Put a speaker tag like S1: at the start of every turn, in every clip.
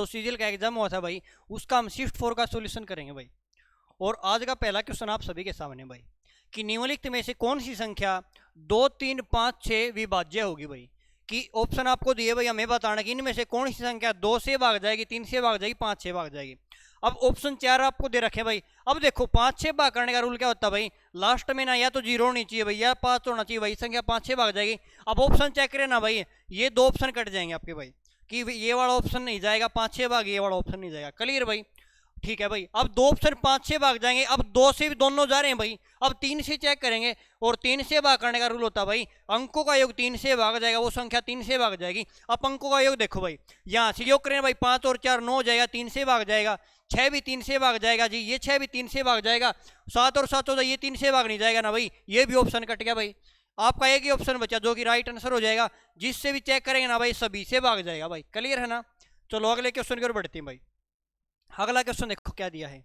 S1: तो सीजीएल का एग्जाम हुआ था भाई, उसका हम शिफ्ट 4 का सॉल्यूशन करेंगे भाई। और आज का पहला क्वेश्चन आप सभी के सामने भाई कि निम्नलिखित में से कौन सी संख्या 2, 3, 5, 6 विभाज्य होगी भाई। कि ऑप्शन आपको दिए भाई, हमें बताना कि इनमें से कौन सी संख्या 2 से भाग जाएगी, 3 से भाग जाएगी, 5 से भाग जाएगी। अब ऑप्शन 4 आपको दे रखे भाई। अब देखो 5 से भाग करने का रूल क्या होता है भाई, लास्ट में ना या तो 0 होनी चाहिए भाई या 5 होना चाहिए भाई, संख्या 5 से भाग जाएगी। अब ऑप्शन चेक करें ना भाई, ये 2 ऑप्शन कट जाएंगे आपके भाई, कि ये वाला ऑप्शन नहीं जाएगा 5 से भाग, ये वाला ऑप्शन नहीं जाएगा। क्लियर भाई, ठीक है भाई। अब 2 ऑप्शन 5 से भाग जाएंगे, अब 2 से भी दोनों जा रहे हैं भाई। अब 3 से चेक करेंगे, और 3 से भाग करने का रूल होता है भाई, अंकों का योग 3 से भाग जाएगा, वो संख्या 3 से भाग जाएगी। अब अंकों का योग देखो भाई, यहाँ से योग करें भाई, 5 और 4 9 हो जाएगा, 3 से भाग जाएगा। 6 भी 3 से भाग जाएगा जी, ये 6 भी 3 से भाग जाएगा। 7 और 7 14, ये 3 से भाग नहीं जाएगा ना भाई, ये भी ऑप्शन कट गया भाई। आपका एक ही ऑप्शन बचा जो कि राइट आंसर हो जाएगा, जिससे भी चेक करेंगे ना भाई सभी से भाग जाएगा भाई। क्लियर है ना। चलो अगले क्वेश्चन की ओर बढ़ते हैं भाई। अगला क्वेश्चन देखो क्या दिया है,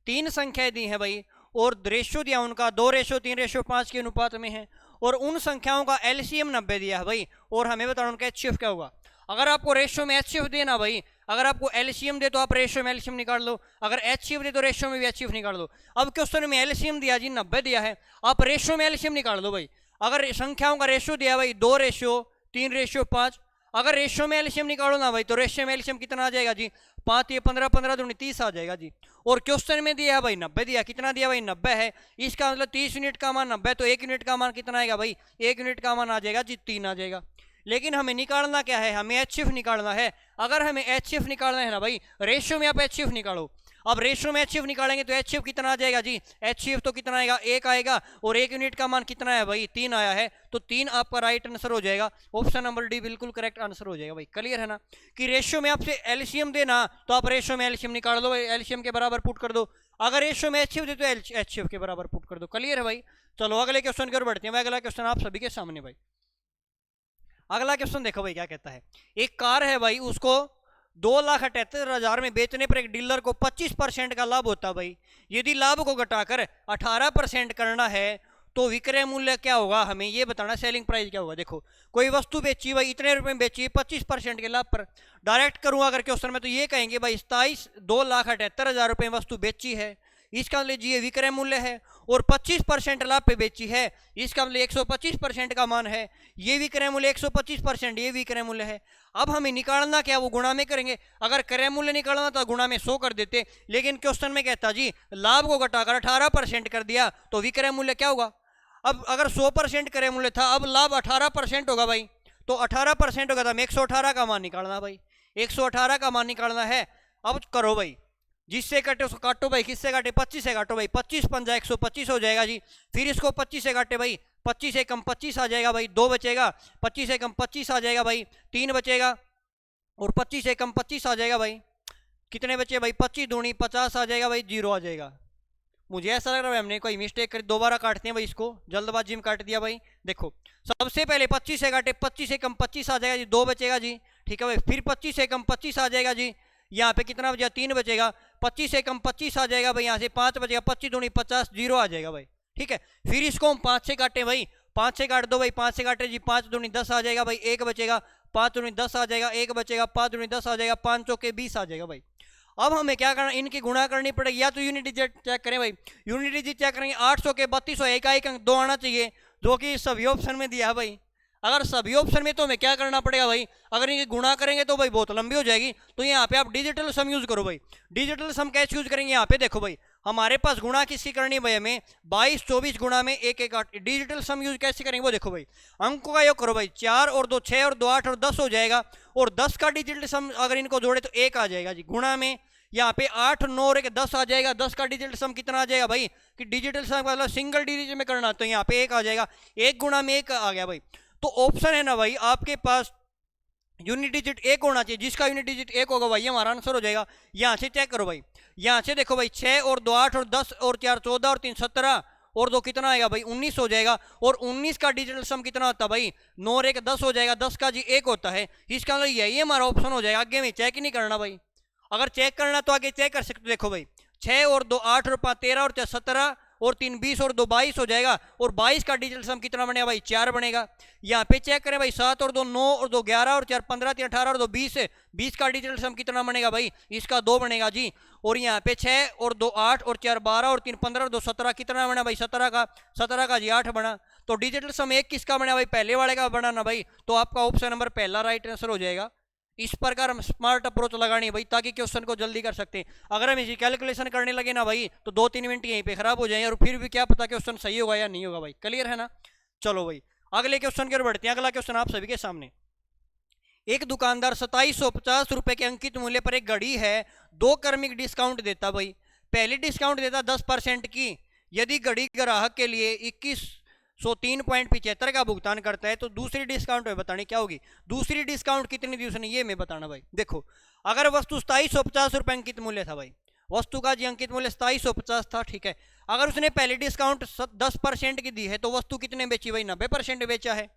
S1: 3 संख्याएं दी हैं भाई, और रेशो दिया उनका 2:3:5 के अनुपात में है, और उन संख्याओं का एलसीएम 90 दिया है भाई, और हमें बताना उनका एचसीएफ क्या होगा। अगर आपको रेशो में एचसीएफ देना भाई, अगर आपको एलसीएम दे तो आप रेशो में एलसीएम निकाल लो, अगर एचसीएफ दे तो रेशो में भी एचसीएफ निकाल लो। अब क्वेश्चन में एलसीएम दिया जी 90 दिया है, आप रेशो में एलसीएम निकाल दो भाई। अगर संख्याओं का रेशो दिया भाई 2:3:5, अगर रेशो में एलसीएम निकालो ना भाई, तो रेशो में एलसीएम कितना आ जाएगा जी, 5 ये 15 15 दूनी 30 आ जाएगा जी। और क्वेश्चन में दिया है भाई 90 दिया, कितना दिया भाई 90 है, इसका मतलब 30 यूनिट का मान 90, तो 1 यूनिट का मान कितना आएगा भाई, 1 यूनिट का मान आ जाएगा जी 3 आ जाएगा। लेकिन हमें निकालना क्या है, हमें एचसीएफ निकालना है। अगर हमें एचसीएफ निकालना है ना भाई, रेशो में आप एचसीएफ निकालो। अब रेशो में एचसीएफ निकालेंगे तो एचसीएफ कितना आ जाएगा जी, एचसीएफ तो कितना आएगा 1 आएगा, और 1 यूनिट का मान कितना है भाई 3 आया है, तो 3 आपका राइट आंसर हो जाएगा। ऑप्शन नंबर डी बिल्कुल करेक्ट आंसर हो जाएगा भाई। क्लियर है ना, कि रेशियो में आपसे एलसीएम देना तो आप रेशियो में एलसीएम निकाल दो, एलसीएम के बराबर पुट कर दो। अगर रेशियो में एचसीएफ दे तो एचसीएफ के बराबर पुट कर दो। क्लियर है भाई। चलो अगले क्वेश्चन की ओर बढ़ते हैं। अगला क्वेश्चन आप सभी के सामने भाई। अगला क्वेश्चन देखो भाई क्या कहता है, एक कार है भाई, उसको 2,78,000 में बेचने पर एक डीलर को 25% का लाभ होता है भाई। यदि लाभ को घटाकर 18% करना है तो विक्रय मूल्य क्या होगा, हमें ये बताना, सेलिंग प्राइस क्या होगा। देखो कोई वस्तु बेची भाई, इतने रुपए में बेची 25% के लाभ पर। डायरेक्ट करूंगा अगर क्वेश्चन में तो ये कहेंगे भाई 2,78,000 रुपए में वस्तु बेची है, इसका मतलब ये विक्रय मूल्य है, और 25% लाभ पे बेची है, इसका मतलब 125% का मान है, ये विक्रय मूल्य 125%, ये विक्रय मूल्य है। अब हमें निकालना क्या, वो गुणा में करेंगे। अगर क्रय मूल्य निकालना तो गुणा में 100 कर देते, लेकिन क्वेश्चन में कहता जी लाभ को घटाकर 18% कर दिया तो विक्रय मूल्य क्या होगा। अब अगर 100% क्रय मूल्य था, अब लाभ 18% होगा भाई, तो 18% होगा, तो हमें 118 का मान निकालना भाई, 118 का मान निकालना है। अब करो भाई, जिससे कटे उसको काटो भाई, किससे काटे 25 से काटो भाई, 25 पंजा 125 हो जाएगा जी। फिर इसको 25 से काटे भाई, 25 से कम 25 आ जाएगा भाई, 2 बचेगा, 25 से कम 25 आ जाएगा भाई, 3 बचेगा, और 25 से कम 25 आ जाएगा भाई, कितने बचे भाई, 25 दूनी 50 आ जाएगा भाई, 0 आ जाएगा। मुझे ऐसा लग रहा है हमने कोई मिस्टेक करी, दोबारा काटते हैं भाई, इसको जल्दबाजी में काट दिया भाई। देखो सबसे पहले 25 से काटे, 25 से कम 25 आ जाएगा जी, 2 बचेगा जी, ठीक है भाई। फिर 25 से कम 25 आ जाएगा जी, यहाँ पे कितना बचेगा 3 बचेगा, 25 से कम 25 आ जाएगा भाई, यहाँ से 5 बचेगा, 25 दूनी 50, 0 आ जाएगा भाई, ठीक है। फिर इसको हम 5 से काटे भाई, 5 से काट दो भाई, 5 से काटे जी, 5 दूनी 10 आ जाएगा भाई, 1 बचेगा, 5 दूनी 10 आ जाएगा, 1 बचेगा, 5 दूनी 10 आ जाएगा, 5 चौके 20 आ जाएगा भाई। अब हमें क्या करना, इनकी गुणा करनी पड़ेगी, या तो यूनिट डिजिट चेक करें भाई, यूनिट डिजिट चेक करेंगे 800 के 3200, एक अंक 2 आना चाहिए, जो कि सभी ऑप्शन में दिया है भाई। अगर सभी ऑप्शन में तो हमें क्या करना पड़ेगा भाई, अगर इनकी गुणा करेंगे तो भाई बहुत लंबी हो जाएगी, तो यहाँ पे आप डिजिटल सम यूज करो भाई। डिजिटल सम कैसे यूज करेंगे, यहाँ पे देखो भाई, हमारे पास गुणा किसकी करनी है भाई, हमें 22 24 गुणा में 1 1 8। डिजिटल सम यूज कैसे करेंगे वो देखो भाई, अंकों का योग करो भाई, 4 और 2 6 और 2 8 और 10 हो जाएगा, और 10 का डिजिटल सम अगर इनको जोड़े तो 1 आ जाएगा जी। गुणा में यहाँ पे 8 9 और 1 10 आ जाएगा, 10 का डिजिटल सम कितना आ जाएगा भाई, कि डिजिटल सम मतलब सिंगल डिजिट में करना, तो यहाँ पे 1 आ जाएगा, 1 गुणा में 1 आ गया भाई। तो ऑप्शन है ना भाई आपके पास यूनिट डिजिट 1 होना चाहिए, जिसका यूनिट डिजिट 1 होगा भाई हमारा आंसर हो जाएगा। यहाँ से चेक करो भाई, यहाँ से देखो भाई 6 और 2 8 और 10 और 4 14 और 3 17 और 2 कितना आएगा भाई 19 हो जाएगा, और 19 का डिजिटल सम कितना होता है भाई, 9 और 1 10 हो जाएगा, 10 का जी 1 होता है, इसका मतलब यही हमारा ऑप्शन हो जाएगा। आगे में चेक ही नहीं करना भाई, अगर चेक करना तो आगे चेक कर सकते हो। देखो भाई 6 और 2 8 और 5 13 और 4 17 और 3 20 और 2 22 हो जाएगा। और 22 का डिजिटल सम कितना बनेगा भाई 4 बनेगा। यहाँ पे चेक करें भाई 7 और 2 9 और 2 11 और 4 15 3 18 और 2 20 है। 20 का डिजिटल सम कितना बनेगा भाई, इसका 2 बनेगा जी। और यहाँ पे 6 और 2 8 और 4 12 और 3 15 और 2 17 कितना बना भाई 17 का जी 8 बना। तो डिजिटल सम एक किसका बना भाई, पहले वाले का बना ना भाई। तो आपका ऑप्शन नंबर पहला राइट आंसर हो जाएगा। इस प्रकार हम स्मार्ट अप्रोच लगानी है भाई, ताकि क्वेश्चन को जल्दी कर सकते हैं। अगर हम इसी कैलकुलेशन करने लगे ना भाई तो 2-3 मिनट यहीं पे खराब हो जाएंगे, और फिर भी क्या पता क्वेश्चन सही होगा या नहीं होगा भाई। क्लियर है ना। चलो भाई अगले क्वेश्चन की ओर बढ़ते हैं। अगला क्वेश्चन आप सभी के सामने, एक दुकानदार 2750 रुपए के अंकित मूल्य पर एक घड़ी है, 2 क्रमिक डिस्काउंट देता भाई। पहली डिस्काउंट देता 10% की। यदि घड़ी ग्राहक के लिए 2103.75 का भुगतान करता है तो दूसरी डिस्काउंट में बतानी क्या होगी। दूसरी डिस्काउंट कितनी दी उसने, ये मैं बताना भाई। देखो अगर वस्तु 2750 रुपए अंकित मूल्य था भाई, वस्तु का जी अंकित मूल्य 2750 था, ठीक है। अगर उसने पहली डिस्काउंट 10% की दी है तो वस्तु कितने बेची भाई, 90% बेचा है।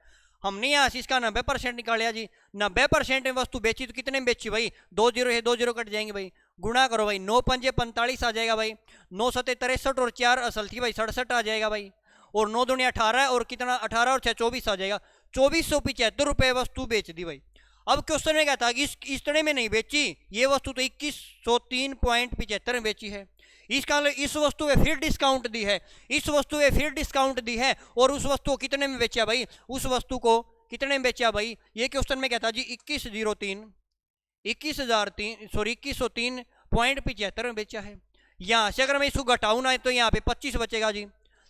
S1: हमने यहाँ से इसका 90% निकाला जी। 90% में वस्तु बेची तो कितने में बेची भाई, 2 जीरो है, 2 जीरो कट जाएंगे भाई। गुणा करो भाई, 9 पंजे 45 आ जाएगा भाई। 9 सत्ते 63 और 4 असल थी भाई 67 आ जाएगा भाई। और 9 दूनी 18 और कितना 18 और 6 24 आ जाएगा। 2475 रुपये वस्तु बेच दी भाई। अब क्वेश्चन में क्या था कि इस तरह में नहीं बेची ये वस्तु, तो 2103.75 में बेची है। इसका इस वस्तु में फिर डिस्काउंट दी है, इस वस्तु में फिर डिस्काउंट दी है, और उस वस्तु को कितने में बेचा भाई, उस वस्तु को कितने में बेचा भाई। ये क्वेश्चन में क्या था जी 2103.75 में बेचा है। यहाँ से अगर मैं इसको घटाऊं ना तो यहाँ पे 25 बचेगा जी।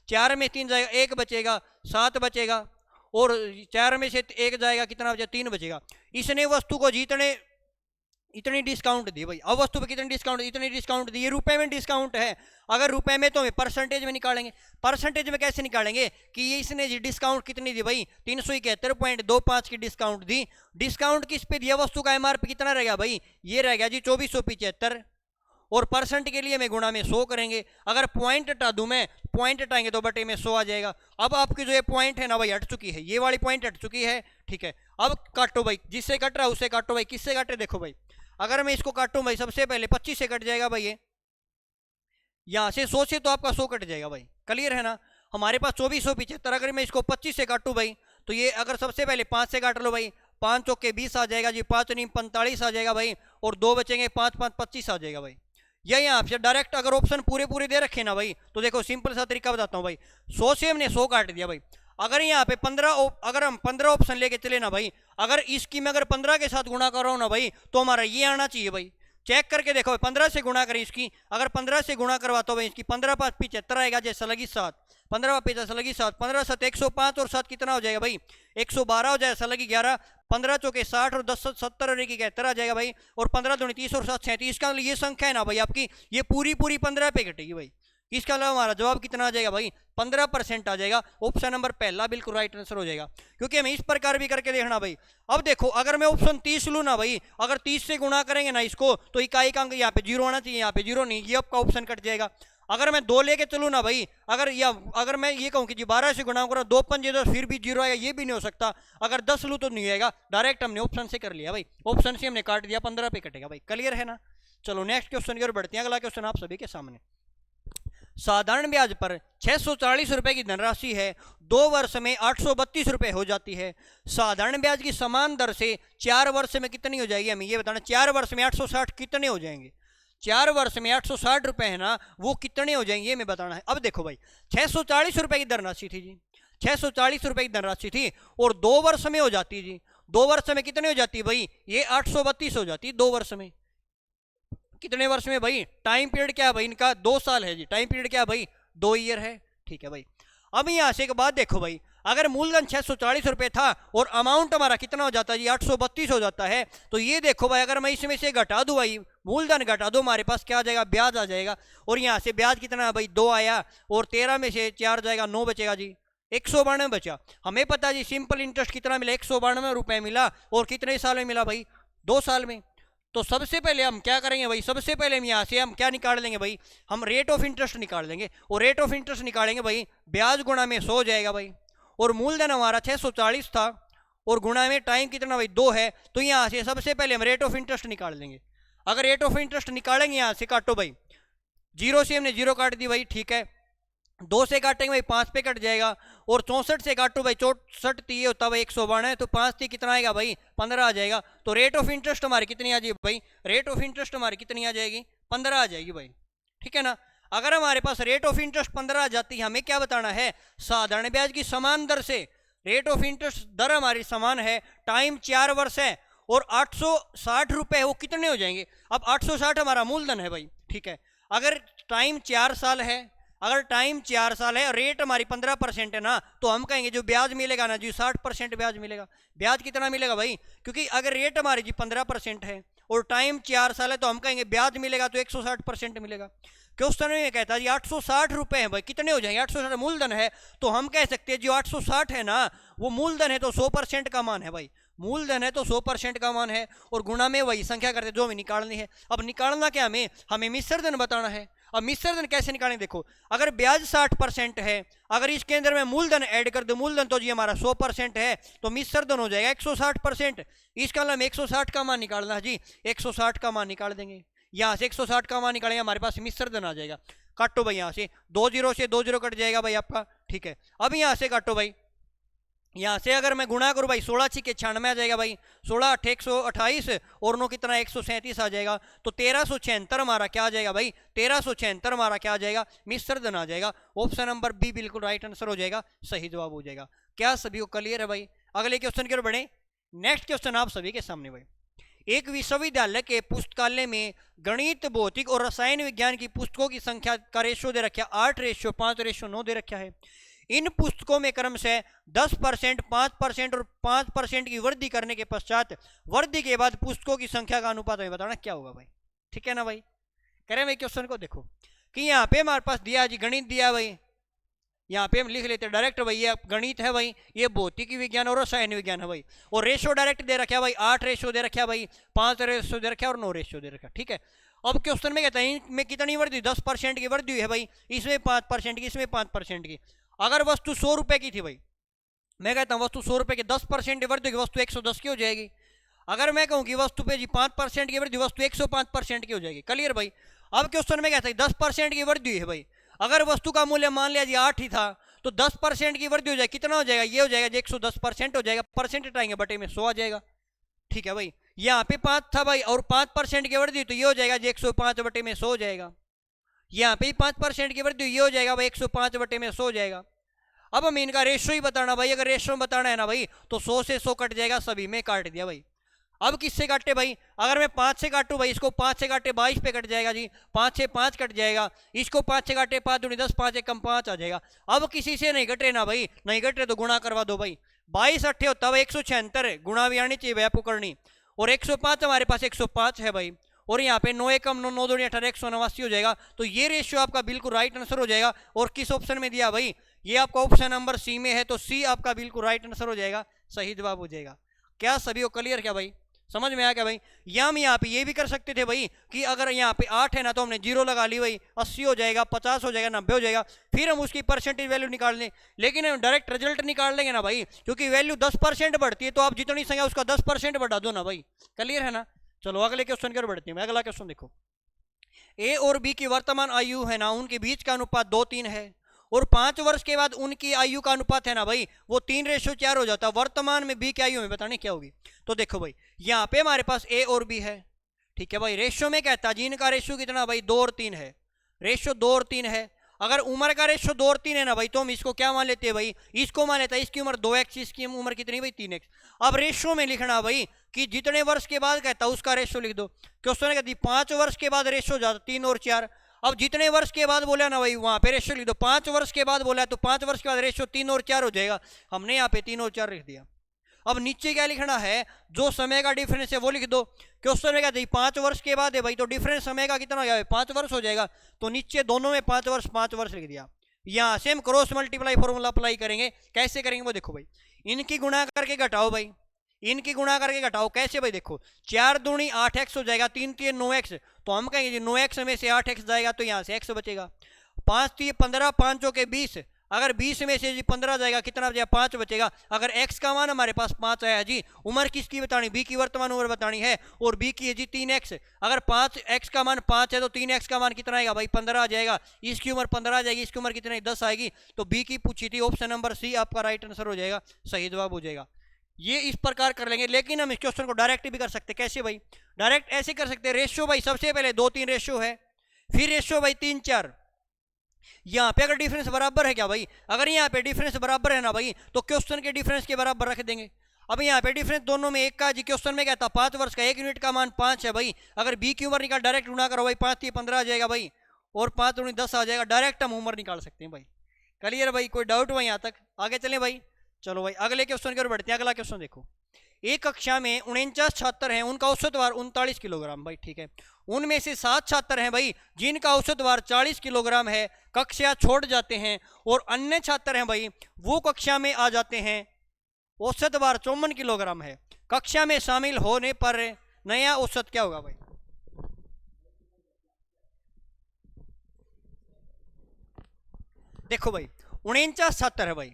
S1: 4 में 3 जाएगा, 1 बचेगा, 7 बचेगा, और 4 में से 1 जाएगा, कितना बचा 3 बचेगा। इसने वस्तु को जीतने इतनी डिस्काउंट दी भाई। अब वस्तु पे कितनी डिस्काउंट, इतनी डिस्काउंट दी। ये रुपए में डिस्काउंट है। अगर रुपए में तो हमें परसेंटेज में निकालेंगे। परसेंटेज में कैसे निकालेंगे कि ये इसने जी डिस्काउंट कितनी दी भाई, 371.25 की डिस्काउंट दी। डिस्काउंट किस पे दिया, वस्तु का एमआरपी कितना रह गया भाई, ये रह गया जी 2475, और परसेंट के लिए मैं गुणा में 100 करेंगे। अगर पॉइंट हटा दूं मैं, पॉइंट हटाएंगे तो बटे में 100 आ जाएगा। अब आपकी जो ये पॉइंट है ना भाई हट चुकी है, ये वाली पॉइंट हट चुकी है, ठीक है। अब काटो भाई, जिससे कट रहा है उससे काटो भाई। किससे काटे, देखो भाई अगर मैं इसको काटूं भाई, सबसे पहले 25 से कट जाएगा भाई, ये यहां से 100 से तो आपका 100 कट जाएगा भाई। क्लियर है ना। हमारे पास 2475, अगर मैं इसको 25 से काटूं भाई तो ये अगर सबसे पहले 5 से काट लो भाई, 5 चौके 20 आ जाएगा जी, 5 नीम 45 आ जाएगा भाई, और 2 बचेंगे, 5 5 25 आ जाएगा भाई। या यहाँ आपसे डायरेक्ट अगर ऑप्शन पूरे दे रखे ना भाई तो देखो सिंपल सा तरीका बताता हूँ भाई। 100 से हमने 100 काट दिया भाई। अगर यहाँ पे 15 अगर हम 15 ऑप्शन लेके चले ना भाई, अगर इसकी मैं अगर 15 के साथ गुणा कर रहा हूँ ना भाई तो हमारा ये आना चाहिए भाई। चेक करके देखो 15 से गुणा करें इसकी, अगर 15 से गुणा करवाता हूँ भाई इसकी 15 5 75 आएगा, जैसा लगी 7, 15 5 लगी 7, 15 7 105 और 7 कितना हो जाएगा भाई 112 हो जाएगा, ऐसा लगी 11, 15 चौके 60 और 10 70 और 71 आ जाएगा भाई, और 15 दूनी 30 और 7 37 का ये संख्या है ना भाई आपकी, ये पूरी 15 पे कटेगी भाई। इसका अलावा हमारा जवाब कितना आ जाएगा भाई 15% आ जाएगा। ऑप्शन नंबर पहला बिल्कुल राइट आंसर हो जाएगा, क्योंकि हमें इस प्रकार भी करके देखना भाई। अब देखो अगर मैं ऑप्शन 30 लूँ ना भाई, अगर 30 से गुणा करेंगे ना इसको तो इकाई का अंक यहाँ पे 0 आना चाहिए, यहाँ पे 0 नहीं, ये आपका ऑप्शन कट जाएगा। अगर मैं 2 लेके चलूँ ना भाई, अगर मैं ये कहूँ कि जी 12 से गुणा करो 2 पंजे 10 फिर भी 0 आएगा, ये भी नहीं हो सकता। अगर 10 लूँ तो नहीं आएगा, डायरेक्ट हमने ऑप्शन से कर लिया भाई, ऑप्शन से हमने काट दिया, 15 पे कटेगा भाई। क्लियर है ना। चलो नेक्स्ट क्वेश्चन की ओर बढ़ते हैं। अगला क्वेश्चन आप सभी के सामने, साधारण ब्याज पर 640 रुपए की धनराशि है, 2 वर्ष में 832 रुपए हो जाती है। साधारण ब्याज की समान दर से 4 वर्ष में कितनी हो जाएगी, हमें ये बताना। 4 वर्ष में 860 कितने हो जाएंगे, 4 वर्ष में 860 रुपए है ना, वो कितने हो जाएंगे ये मैं बताना है। अब देखो भाई 640 रुपए की धनराशि थी जी, 640 रुपए की धनराशि थी, और 2 वर्ष में हो जाती है जी। 2 वर्ष में कितने हो जाती है भाई, ये 832 हो जाती है 2 वर्ष में। कितने वर्ष में भाई, टाइम पीरियड क्या है भाई इनका, 2 साल है जी। टाइम पीरियड क्या है भाई, 2 ईयर है, ठीक है भाई। अब यहाँ से एक बात देखो भाई, अगर मूलधन 640 रुपए था और अमाउंट हमारा कितना हो जाता है जी 832 हो जाता है, तो ये देखो भाई अगर मैं इसमें से घटा दूं भाई, मूलधन घटा दो, हमारे पास क्या आ जाएगा, ब्याज आ जाएगा। और यहाँ से ब्याज कितना है भाई 2 आया, और 13 में से 4 जाएगा 9 बचेगा जी, 192 बचा। हमें पता जी सिंपल इंटरेस्ट कितना मिला, 192 रुपए मिला, और कितने साल में मिला भाई, 2 साल में। तो सबसे पहले हम क्या करेंगे भाई, सबसे पहले हम यहाँ से हम क्या निकाल लेंगे भाई, हम रेट ऑफ इंटरेस्ट निकाल लेंगे। और रेट ऑफ इंटरेस्ट निकालेंगे भाई, ब्याज गुणा में 100 हो जाएगा भाई, और मूलधन हमारा 640 था, और गुणा में टाइम कितना भाई 2 है। तो यहाँ से सबसे पहले हम रेट ऑफ इंटरेस्ट निकाल लेंगे। अगर रेट ऑफ इंटरेस्ट निकालेंगे यहाँ से काटो भाई, 0 से हमने 0 काट दी भाई, ठीक है। 2 से काटेंगे भाई 5 पे कट जाएगा, और 64 से काटो भाई 64 तीय होता है भाई 192, तो 5 तीय कितना आएगा भाई 15 आ जाएगा। तो रेट ऑफ इंटरेस्ट हमारी कितनी आ जाएगी भाई, रेट ऑफ इंटरेस्ट हमारी कितनी आ जाएगी 15 आ जाएगी भाई, ठीक है ना। अगर हमारे पास रेट ऑफ इंटरेस्ट 15 आ जाती है, हमें क्या बताना है, साधारण ब्याज की समान दर से रेट ऑफ इंटरेस्ट दर हमारी समान है, टाइम 4 वर्ष है और 860 रुपए वो कितने हो जाएंगे। अब 860 हमारा मूलधन है भाई, ठीक है। अगर टाइम 4 साल है, अगर टाइम 4 साल है, रेट हमारी 15% है ना, तो हम कहेंगे जो ब्याज मिलेगा ना जी 60% ब्याज मिलेगा। ब्याज कितना मिलेगा भाई, क्योंकि अगर रेट हमारी जी 15% है और टाइम 4 साल है, तो हम कहेंगे ब्याज मिलेगा तो 160% मिलेगा। क्वेश्चन में कहता है जी 860 रुपए है भाई, कितने हो जाएंगे, 860 मूलधन है, तो हम कह सकते हैं जो 860 है ना वो मूलधन है, तो 100% का मान है भाई, मूलधन है तो 100% का मान है, और गुणा में वही संख्या करते जो हमें निकालनी है। अब निकालना क्या, हमें मिश्र धन बताना है। अब मिश्र धन कैसे निकालेंगे, देखो अगर ब्याज 60% है, अगर इसके अंदर मैं मूलधन ऐड कर दूं, मूलधन तो जी हमारा 100% है, तो मिश्र धन हो जाएगा 160%। इसका मतलब 160 का मान निकालना है जी, 160 का मान निकाल देंगे, यहाँ से 160 का मान निकालेंगे, हमारे पास मिश्र धन आ जाएगा। काटो भाई, यहाँ से 2 जीरो से 2 जीरो कट जाएगा भाई आपका, ठीक है। अब यहाँ से काटो भाई, यहाँ से अगर मैं गुणा करूँ भाई 16 6 के 96 आ जाएगा भाई, 16 8 128 और 9 कितना 137 आ जाएगा, तो 1376 हमारा क्या आ जाएगा भाई, 1376 हमारा क्या आ जाएगा, मिश्र धन आ जाएगा। ऑप्शन नंबर बी बिल्कुल राइट आंसर हो जाएगा, सही जवाब हो जाएगा। क्या सभी को क्लियर है भाई। अगले क्वेश्चन की ओर बढ़े। नेक्स्ट क्वेश्चन आप सभी के सामने भाई, एक विश्वविद्यालय के पुस्तकालय में गणित, भौतिक और रसायन विज्ञान की पुस्तकों की संख्या का रेशो दे रखा है 8:5:9 दे रखा है। इन पुस्तकों में क्रम से 10%, 5% और 5% की वृद्धि करने के पश्चात वृद्धि के बाद पुस्तकों की संख्या का अनुपात हमें बताना क्या होगा भाई, ठीक है ना भाई। कह रहे हैं भाई क्वेश्चन को देखो कि यहाँ पे हमारे पास दिया जी गणित दिया भाई, यहाँ पे हम लिख लेते हैं डायरेक्ट भाई, ये गणित है भाई, ये भौतिक विज्ञान और रसायन विज्ञान है भाई, और रेशो डायरेक्ट दे रखा है भाई, 8 रेशो दे रखा है भाई, 5 रेशो दे रखा है और 9 रेशो दे रखा है, ठीक है। अब क्वेश्चन में कहता है इनमें कितनी वृद्धि, 10% की वृद्धि हुई है भाई, इसमें 5% की, इसमें 5% की। अगर वस्तु 100 रुपए की थी भाई, मैं कहता हूँ वस्तु 100 रुपए की 10% वृद्धि होगी, वस्तु 110 की हो जाएगी। अगर मैं कहूँ कि वस्तु पे जी 5% की वृद्धि, वस्तु 105% की हो जाएगी। क्लियर भाई। अब क्वेश्चन में कहता है 10% की वृद्धि हुई है भाई, अगर वस्तु का मूल्य मान लिया जी 8 ही था, तो 10% की वृद्धि हो जाएगी, कितना हो जाएगा, ये हो जाएगा जी 110% हो जाएगा, परसेंट हटाएंगे बटे में 100 आ जाएगा, ठीक है भाई। यहाँ पे 5 था भाई और 5% की वृद्धि, तो ये हो जाएगा जी 105 बटे में 100 हो जाएगा। यहाँ पे 5% की वृद्धि, ये हो जाएगा भाई 105 बटे में 100 हो जाएगा। अब हमें इनका रेशो ही बताना भाई, अगर रेशो बताना है ना भाई, तो 100 से 100 कट जाएगा, सभी में काट दिया भाई। अब किससे काटे भाई, अगर मैं 5 से काटूं भाई, इसको 5 से काटे 22 पे कट जाएगा जी, 5 से 5 कट जाएगा, इसको 5 से काटे 5 दूनी 10, 5 कम 5 आ जाएगा। अब किसी से नहीं कटे ना भाई, नहीं कटे तो गुणा करवा दो भाई, 22 अट्ठे होता है 176, गुणा भी आनी चाहिए भाई आपको करनी, और 105 हमारे पास 105 है भाई, और यहाँ पे 9 कम 9 9 दूनी 18, 189 हो जाएगा। तो ये रेशियो आपका बिल्कुल राइट आंसर हो जाएगा। और किस ऑप्शन में दिया भाई, ये आपका ऑप्शन नंबर सी में है, तो सी आपका बिल्कुल राइट आंसर हो जाएगा, सही जवाब हो जाएगा। क्या सभी को क्लियर क्या भाई, समझ में आया क्या भाई। या हम यहाँ पे ये भी कर सकते थे भाई कि अगर यहाँ पे 8 है ना, तो हमने 0 लगा ली भाई, 80 हो जाएगा, 50 हो जाएगा, 90 हो जाएगा, फिर हम उसकी परसेंटेज वैल्यू निकाल लें। लेकिन हम डायरेक्ट रिजल्ट निकाल लेंगे ना भाई, क्योंकि वैल्यू 10% बढ़ती है, तो आप जितनी संख्या उसका 10% बढ़ा दो ना भाई, क्लियर है ना। चलो अगले क्वेश्चन की ओर बढ़ते हैं। अगला क्वेश्चन देखो, ए और बी की वर्तमान आयु है ना, उनके बीच का अनुपात 2:3 है, और 5 वर्ष के बाद उनकी आयु का अनुपात है ना भाई, वो 3:4 हो जाता है। वर्तमान में बी की आयु में बताने क्या होगी। तो देखो भाई, यहाँ पे हमारे पास ए और बी है, ठीक है भाई। रेशियो में कहता है जी इनका रेशियो कितना भाई, 2 और 3 है, रेशियो 2 और 3 है। अगर उम्र का रेशियो 2 और 3 है ना भाई, तो हम इसको क्या मान लेते हैं भाई, इसको मान लेता है इसकी उम्र 2x, इसकी उम्र कितनी भाई 3x। अब रेशियो में लिखना भाई कि जितने वर्ष के बाद कहता है उसका रेशियो लिख दो। क्वेश्चन कहती 5 वर्ष के बाद रेशियो जाता 3 और 4। अब जितने वर्ष के बाद बोला ना भाई, वहां पे रेशियो लिख दो। 5 वर्ष के बाद बोला तो 5 वर्ष के बाद रेशियो 3 और 4 हो जाएगा, हमने यहाँ पे 3 और 4 लिख दिया। अब नीचे क्या लिखना है, जो समय का डिफरेंस है वो लिख दो। क्वेश्चन में कहते 5 वर्ष के बाद है भाई, तो डिफरेंस समय का कितना हो जाएगा, 5 वर्ष हो जाएगा। तो नीचे दोनों में 5 वर्ष 5 वर्ष लिख दिया। यहाँ से हम क्रॉस मल्टीप्लाई फॉर्मूला अप्लाई करेंगे। कैसे करेंगे वो देखो भाई, इनकी गुणा करके घटाओ भाई, इनकी गुणा करके घटाओ। कैसे भाई, देखो 4 दूनी 8x हो जाएगा, 3 3 9x, तो हम कहेंगे 9x में से 8x जाएगा, तो यहाँ से x बचेगा। 5 3 15, 5 के 20, अगर 20 में से जी 15 जाएगा, कितना बचेगा? 5 बचेगा। अगर x का मान हमारे पास 5 आया जी, उम्र किसकी बतानी? b की वर्तमान उम्र बतानी है, और b की है जी 3x। अगर 5x का मान 5 है तो 3x का मान कितना आएगा भाई? 15 आ जाएगा। इसकी उम्र 15 आ जाएगी, इसकी उम्र कितनी? 10 आएगी। तो b की पूछी थी, ऑप्शन नंबर सी आपका राइट आंसर हो जाएगा, सही जवाब हो जाएगा। ये इस प्रकार कर लेंगे, लेकिन हम इस क्वेश्चन को डायरेक्ट भी कर सकते। कैसे भाई? डायरेक्ट ऐसे कर सकते हैं, रेशियो भाई सबसे पहले 2-3 रेशियो है, फिर रेशियो भाई 3-4। यहाँ पे अगर डिफरेंस बराबर है क्या भाई? अगर यहाँ पे डिफरेंस बराबर है ना भाई, तो क्वेश्चन के डिफरेंस के बराबर रख देंगे। अब यहाँ पे डिफरेंस दोनों में एक का जी, क्वेश्चन में क्या था? 5 वर्ष का, 1 यूनिट का मान 5 है भाई। अगर बी की उम्र निकाल, डायरेक्ट गुणा करो भाई, 5 थी 15 आ जाएगा भाई, और 5 दूनी 10 आ जाएगा। डायरेक्ट हम उम्र निकाल सकते हैं भाई। क्लियर भाई? कोई डाउट हुआ यहाँ तक? आगे चले भाई। चलो भाई अगले क्वेश्चन की ओर बढ़ते हैं। अगला क्वेश्चन देखो, एक कक्षा में 49 छात्र हैं, उनका औसत भार 39 किलोग्राम भाई, ठीक है। उनमें से 7 छात्र हैं भाई जिनका औसत भार 40 किलोग्राम है, कक्षा छोड़ जाते हैं, और अन्य छात्र हैं भाई वो कक्षा में आ जाते हैं, औसत भार 54 किलोग्राम है। कक्षा में शामिल होने पर नया औसत क्या होगा भाई? देखो भाई 49 छात्र है भाई,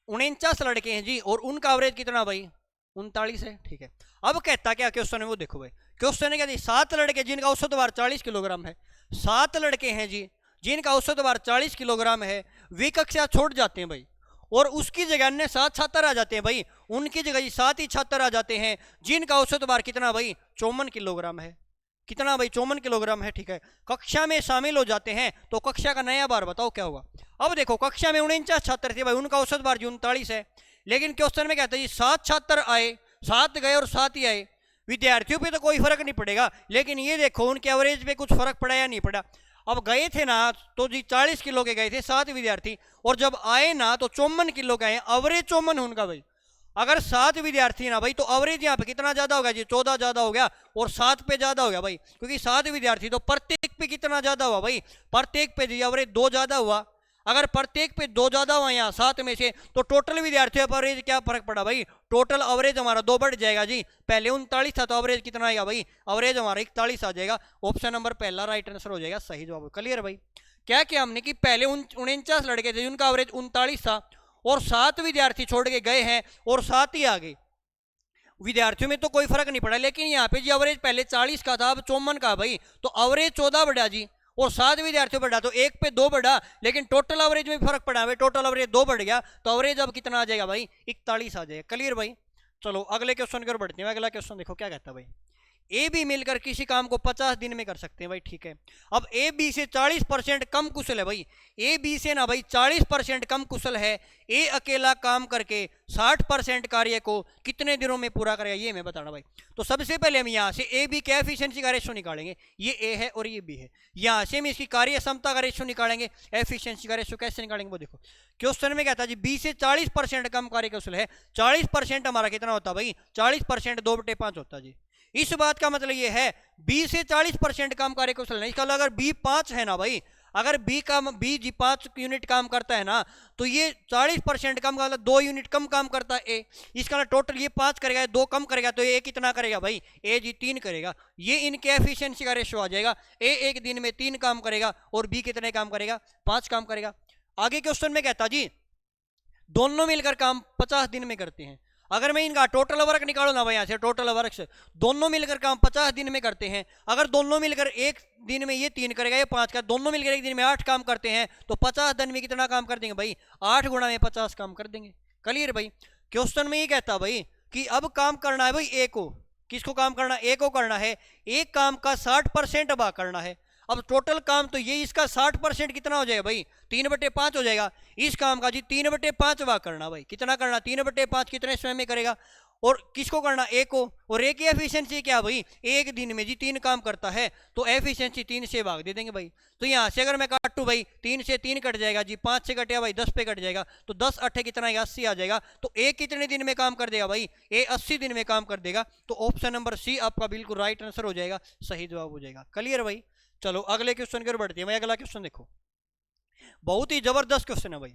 S1: 49 लड़के हैं जी, और उनका एवरेज कितना भाई? 39 है, ठीक है। अब कहता क्या क्वेश्चन है वो देखो भाई। क्वेश्चन है क्या जी? 7 लड़के जिनका औसत भार 40 किलोग्राम है, 7 लड़के हैं जी जिनका औसत भार 40 किलोग्राम है, वे कक्षा छोड़ जाते हैं भाई, और उसकी जगह अन्य 7 छात्र आ जाते हैं भाई। उनकी जगह जी 7 ही छात्र आ जाते हैं जिनका औसत भार कितना भाई? 54 किलोग्राम है। कितना भाई? 54 किलोग्राम है, ठीक है। कक्षा में शामिल हो जाते हैं, तो कक्षा का नया भार बताओ क्या होगा? अब देखो कक्षा में 49 छात्र थे भाई, उनका औसत भार 39 है, लेकिन क्वेश्चन में कहते हैं जी 7 छात्र आए, 7 गए और 7 ही आए। विद्यार्थियों पे तो कोई फर्क नहीं पड़ेगा, लेकिन ये देखो उनके एवरेज पे कुछ फर्क पड़ा या नहीं पड़ा। अब गए थे ना तो जी 40 किलो के गए थे 7 विद्यार्थी, और जब आए ना तो 54 किलो के आए, एवरेज 54 उनका भाई। अगर 7 विद्यार्थी ना भाई तो एवरेज यहाँ पे कितना ज्यादा होगा जी? 14 ज्यादा हो गया, और 7 पे ज्यादा हो गया भाई, क्योंकि 7 विद्यार्थी तो प्रत्येक पे कितना ज्यादा हुआ भाई? प्रत्येक पे जी एवरेज 2 ज्यादा हुआ। अगर प्रत्येक पे 2 ज्यादा हुआ यहाँ 7 में से, तो टोटल विद्यार्थियों पर एवरेज क्या फर्क पड़ा भाई? टोटल एवरेज हमारा 2 बढ़ जाएगा जी। पहले 39 था तो एवरेज कितना आएगा भाई? एवरेज हमारा 41 आ जाएगा। ऑप्शन नंबर पहला राइट आंसर हो जाएगा, सही जवाब। क्लियर भाई? क्या किया हमने कि पहले 49 लड़के थे उनका एवरेज 39 था, और 7 विद्यार्थी छोड़ के गए हैं और 7 ही आ गए। विद्यार्थियों में तो कोई फर्क नहीं पड़ा, लेकिन यहाँ पे जी एवरेज पहले 40 का था, अब 54 का भाई, तो एवरेज 14 बढ़ा जी, और 7 विद्यार्थियों बढ़ा तो 1 पे 2 बढ़ा, लेकिन टोटल एवरेज में फर्क पड़ा भाई। टोटल एवरेज 2 बढ़ गया, तो एवरेज अब कितना आ जाएगा भाई? 41 आ जाएगा। क्लियर भाई? चलो अगले क्वेश्चन की ओर बढ़ते हैं। अगला क्वेश्चन देखो क्या कहता है भाई। ए बी मिलकर किसी काम को 50 दिन में कर सकते हैं भाई, ठीक है। अब ए बी से 40% कम कुशल है भाई, ए बी से ना भाई 40% कम कुशल है। ए अकेला काम करके 60% कार्य को कितने दिनों में पूरा करेगा, ये मैं बताना भाई। तो सबसे पहले हम यहाँ से ए बी के एफिशिएंसी का रेशो निकालेंगे। ये ए है और ये बी है, यहाँ से हम इसकी कार्य क्षमता का रेशो निकालेंगे। एफिशिएंसी का रेशो कैसे निकालेंगे वो देखो। क्वेश्चन में क्या था जी? बी से 40% कम कार्य कुशल है। 40% हमारा कितना होता है भाई? 40% 2/5 होता है जी। इस बात का मतलब ये है बी से 40% कम कार्य कुशल है। इसका अगर बी 5 है ना भाई, अगर बी जी 5 यूनिट काम करता है ना, तो ये 40% कम का मतलब 2 यूनिट कम काम करता है ए। इसका ना टोटल ये 5 करेगा, 2 कम करेगा, तो ए कितना करेगा भाई? ए जी 3 करेगा। ये इनके एफिशिएंसी का रेशो आ जाएगा। ए एक दिन में 3 काम करेगा, और बी कितने काम करेगा? 5 काम करेगा। आगे क्वेश्चन में कहता जी दोनों मिलकर काम 50 दिन में करते हैं। अगर मैं इनका टोटल वर्क निकालू ना भाई, यहाँ से टोटल वर्क से दोनों मिलकर काम 50 दिन में करते हैं। अगर दोनों मिलकर एक दिन में ये 3 करेगा, ये 5 का, दोनों मिलकर एक दिन में 8 काम करते हैं, तो 50 दिन में कितना काम कर देंगे भाई? 8 गुणा में 50 काम कर देंगे। क्लियर भाई? क्वेश्चन में ये कहता भाई कि अब काम करना है भाई ए को। किसको काम करना? ए को करना है। एक काम का 60% भाग करना है। अब टोटल काम तो ये इसका 60% कितना हो जाएगा भाई? 3/5 हो जाएगा। इस काम का जी 3/5 भाग करना भाई। कितना करना? 3/5 कितने समय में करेगा? और किसको करना? ए को। और ए की एफिशिएंसी क्या भाई? एक दिन में जी 3 काम करता है, तो एफिशिएंसी 3 से भाग दे देंगे भाई। तो यहाँ से अगर मैं काटूँ भाई, 3 से 3 कट जाएगा जी, 5 से कटेगा भाई 10 पे कट जाएगा, तो 10 8 कितना आएगा? 80 आ जाएगा। तो ए कितने दिन में काम कर देगा भाई? ए 80 दिन में काम कर देगा। तो ऑप्शन नंबर सी आपका बिल्कुल राइट आंसर हो जाएगा, सही जवाब हो जाएगा। क्लियर भाई? चलो अगले क्वेश्चन की ओर बढ़ते हैं भाई। अगला क्वेश्चन देखो, बहुत ही जबरदस्त क्वेश्चन है भाई।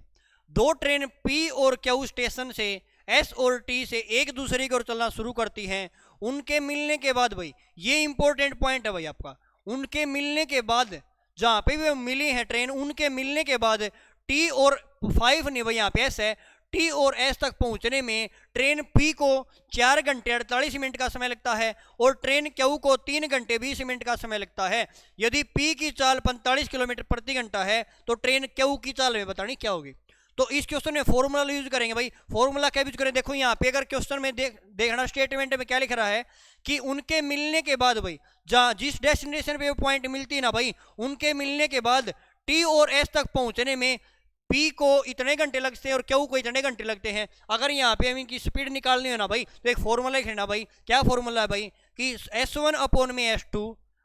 S1: 2 ट्रेन पी और क्यू स्टेशन से एस और टी से एक दूसरे की ओर चलना शुरू करती हैं। उनके मिलने के बाद भाई, ये इंपॉर्टेंट पॉइंट है भाई आपका, उनके मिलने के बाद, जहां पे भी मिली है ट्रेन, उनके मिलने के बाद टी और 5 नहीं भाई, यहाँ पे एस है, टी और एस तक पहुंचने में ट्रेन पी को 4 घंटे 48 मिनट का समय लगता है और ट्रेन क्यू को 3 घंटे 20 मिनट का समय लगता है। यदि पी की चाल 45 किलोमीटर प्रति घंटा है तो ट्रेन क्यू की चाल में बतानी क्या होगी। तो इस क्वेश्चन में फॉर्मूला यूज करेंगे भाई। फॉर्मूला क्या यूज करें, देखो यहाँ पे अगर क्वेश्चन में देखना स्टेटमेंट में क्या लिख रहा है कि उनके मिलने के बाद भाई, जहां जिस डेस्टिनेशन पे पॉइंट मिलती है ना भाई, उनके मिलने के बाद टी और एस तक पहुंचने में पी को इतने घंटे लगते हैं और क्यू को इतने घंटे लगते हैं। अगर यहाँ पे हमें की स्पीड निकालनी है ना भाई, तो एक फॉर्मूला लिखना भाई। क्या फॉर्मूला है भाई कि S1 अपॉन में S2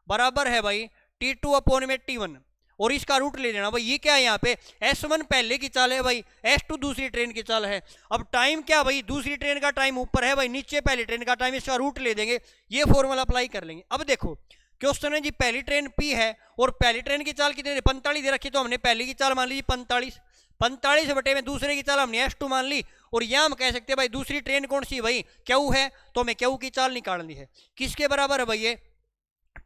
S1: बराबर है भाई T2 अपॉन में T1, और इसका रूट ले लेना भाई। ये क्या है यहाँ पे, S1 पहले की चाल है भाई, S2 दूसरी ट्रेन की चाल है। अब टाइम क्या भाई, दूसरी ट्रेन का टाइम ऊपर है भाई, नीचे पहली ट्रेन का टाइम, इसका रूट ले देंगे, ये फॉर्मूला अप्लाई कर लेंगे। अब देखो क्वेश्चन है जी, पहली ट्रेन P है और पहली ट्रेन की चाल कितनी 45 दे रखी, तो हमने पहली की चाल मान ली 45 बटे में दूसरे की चाल हमने S2 मान ली, और यहां हम कह सकते हैं भाई दूसरी ट्रेन कौन सी भाई, क्यू है, तो हमें क्यू की चाल निकालनी है। किसके बराबर है भाई, ये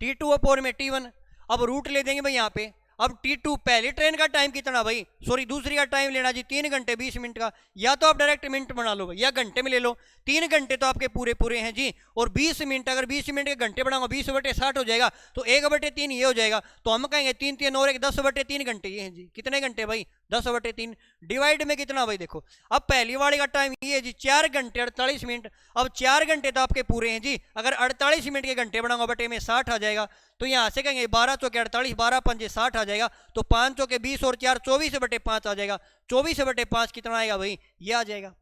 S1: T2 अपॉन में T1। अब रूट ले देंगे भाई यहाँ पे। अब T2 पहली ट्रेन का टाइम कितना भाई, सॉरी दूसरी का टाइम लेना जी 3 घंटे 20 मिनट का, या तो आप डायरेक्ट मिनट बना लो भाई या घंटे में ले लो। 3 घंटे तो आपके पूरे पूरे हैं जी, और 20 मिनट, अगर 20 मिनट के घंटे बढ़ाऊंगा 20 बटे 60 हो जाएगा, तो 1/3 ये हो जाएगा। तो हम कहेंगे 3 3 और 1 10/3 घंटे ये हैं जी। कितने घंटे भाई, 10/3 डिवाइड में कितना भाई, देखो अब पहली वाले का टाइम ये है जी 4 घंटे 48 मिनट। अब 4 घंटे तो आपके पूरे हैं जी, अगर 48 मिनट के घंटे बढ़ाऊंगा बटे में 60 आ जाएगा, तो यहाँ से कहेंगे 12 चौके 48, 12 पंजे 60 आ जाएगा, तो 5 चौके 20 और 4 24/5 आ जाएगा। 24/5 कितना आएगा भाई, ये आ जाएगा।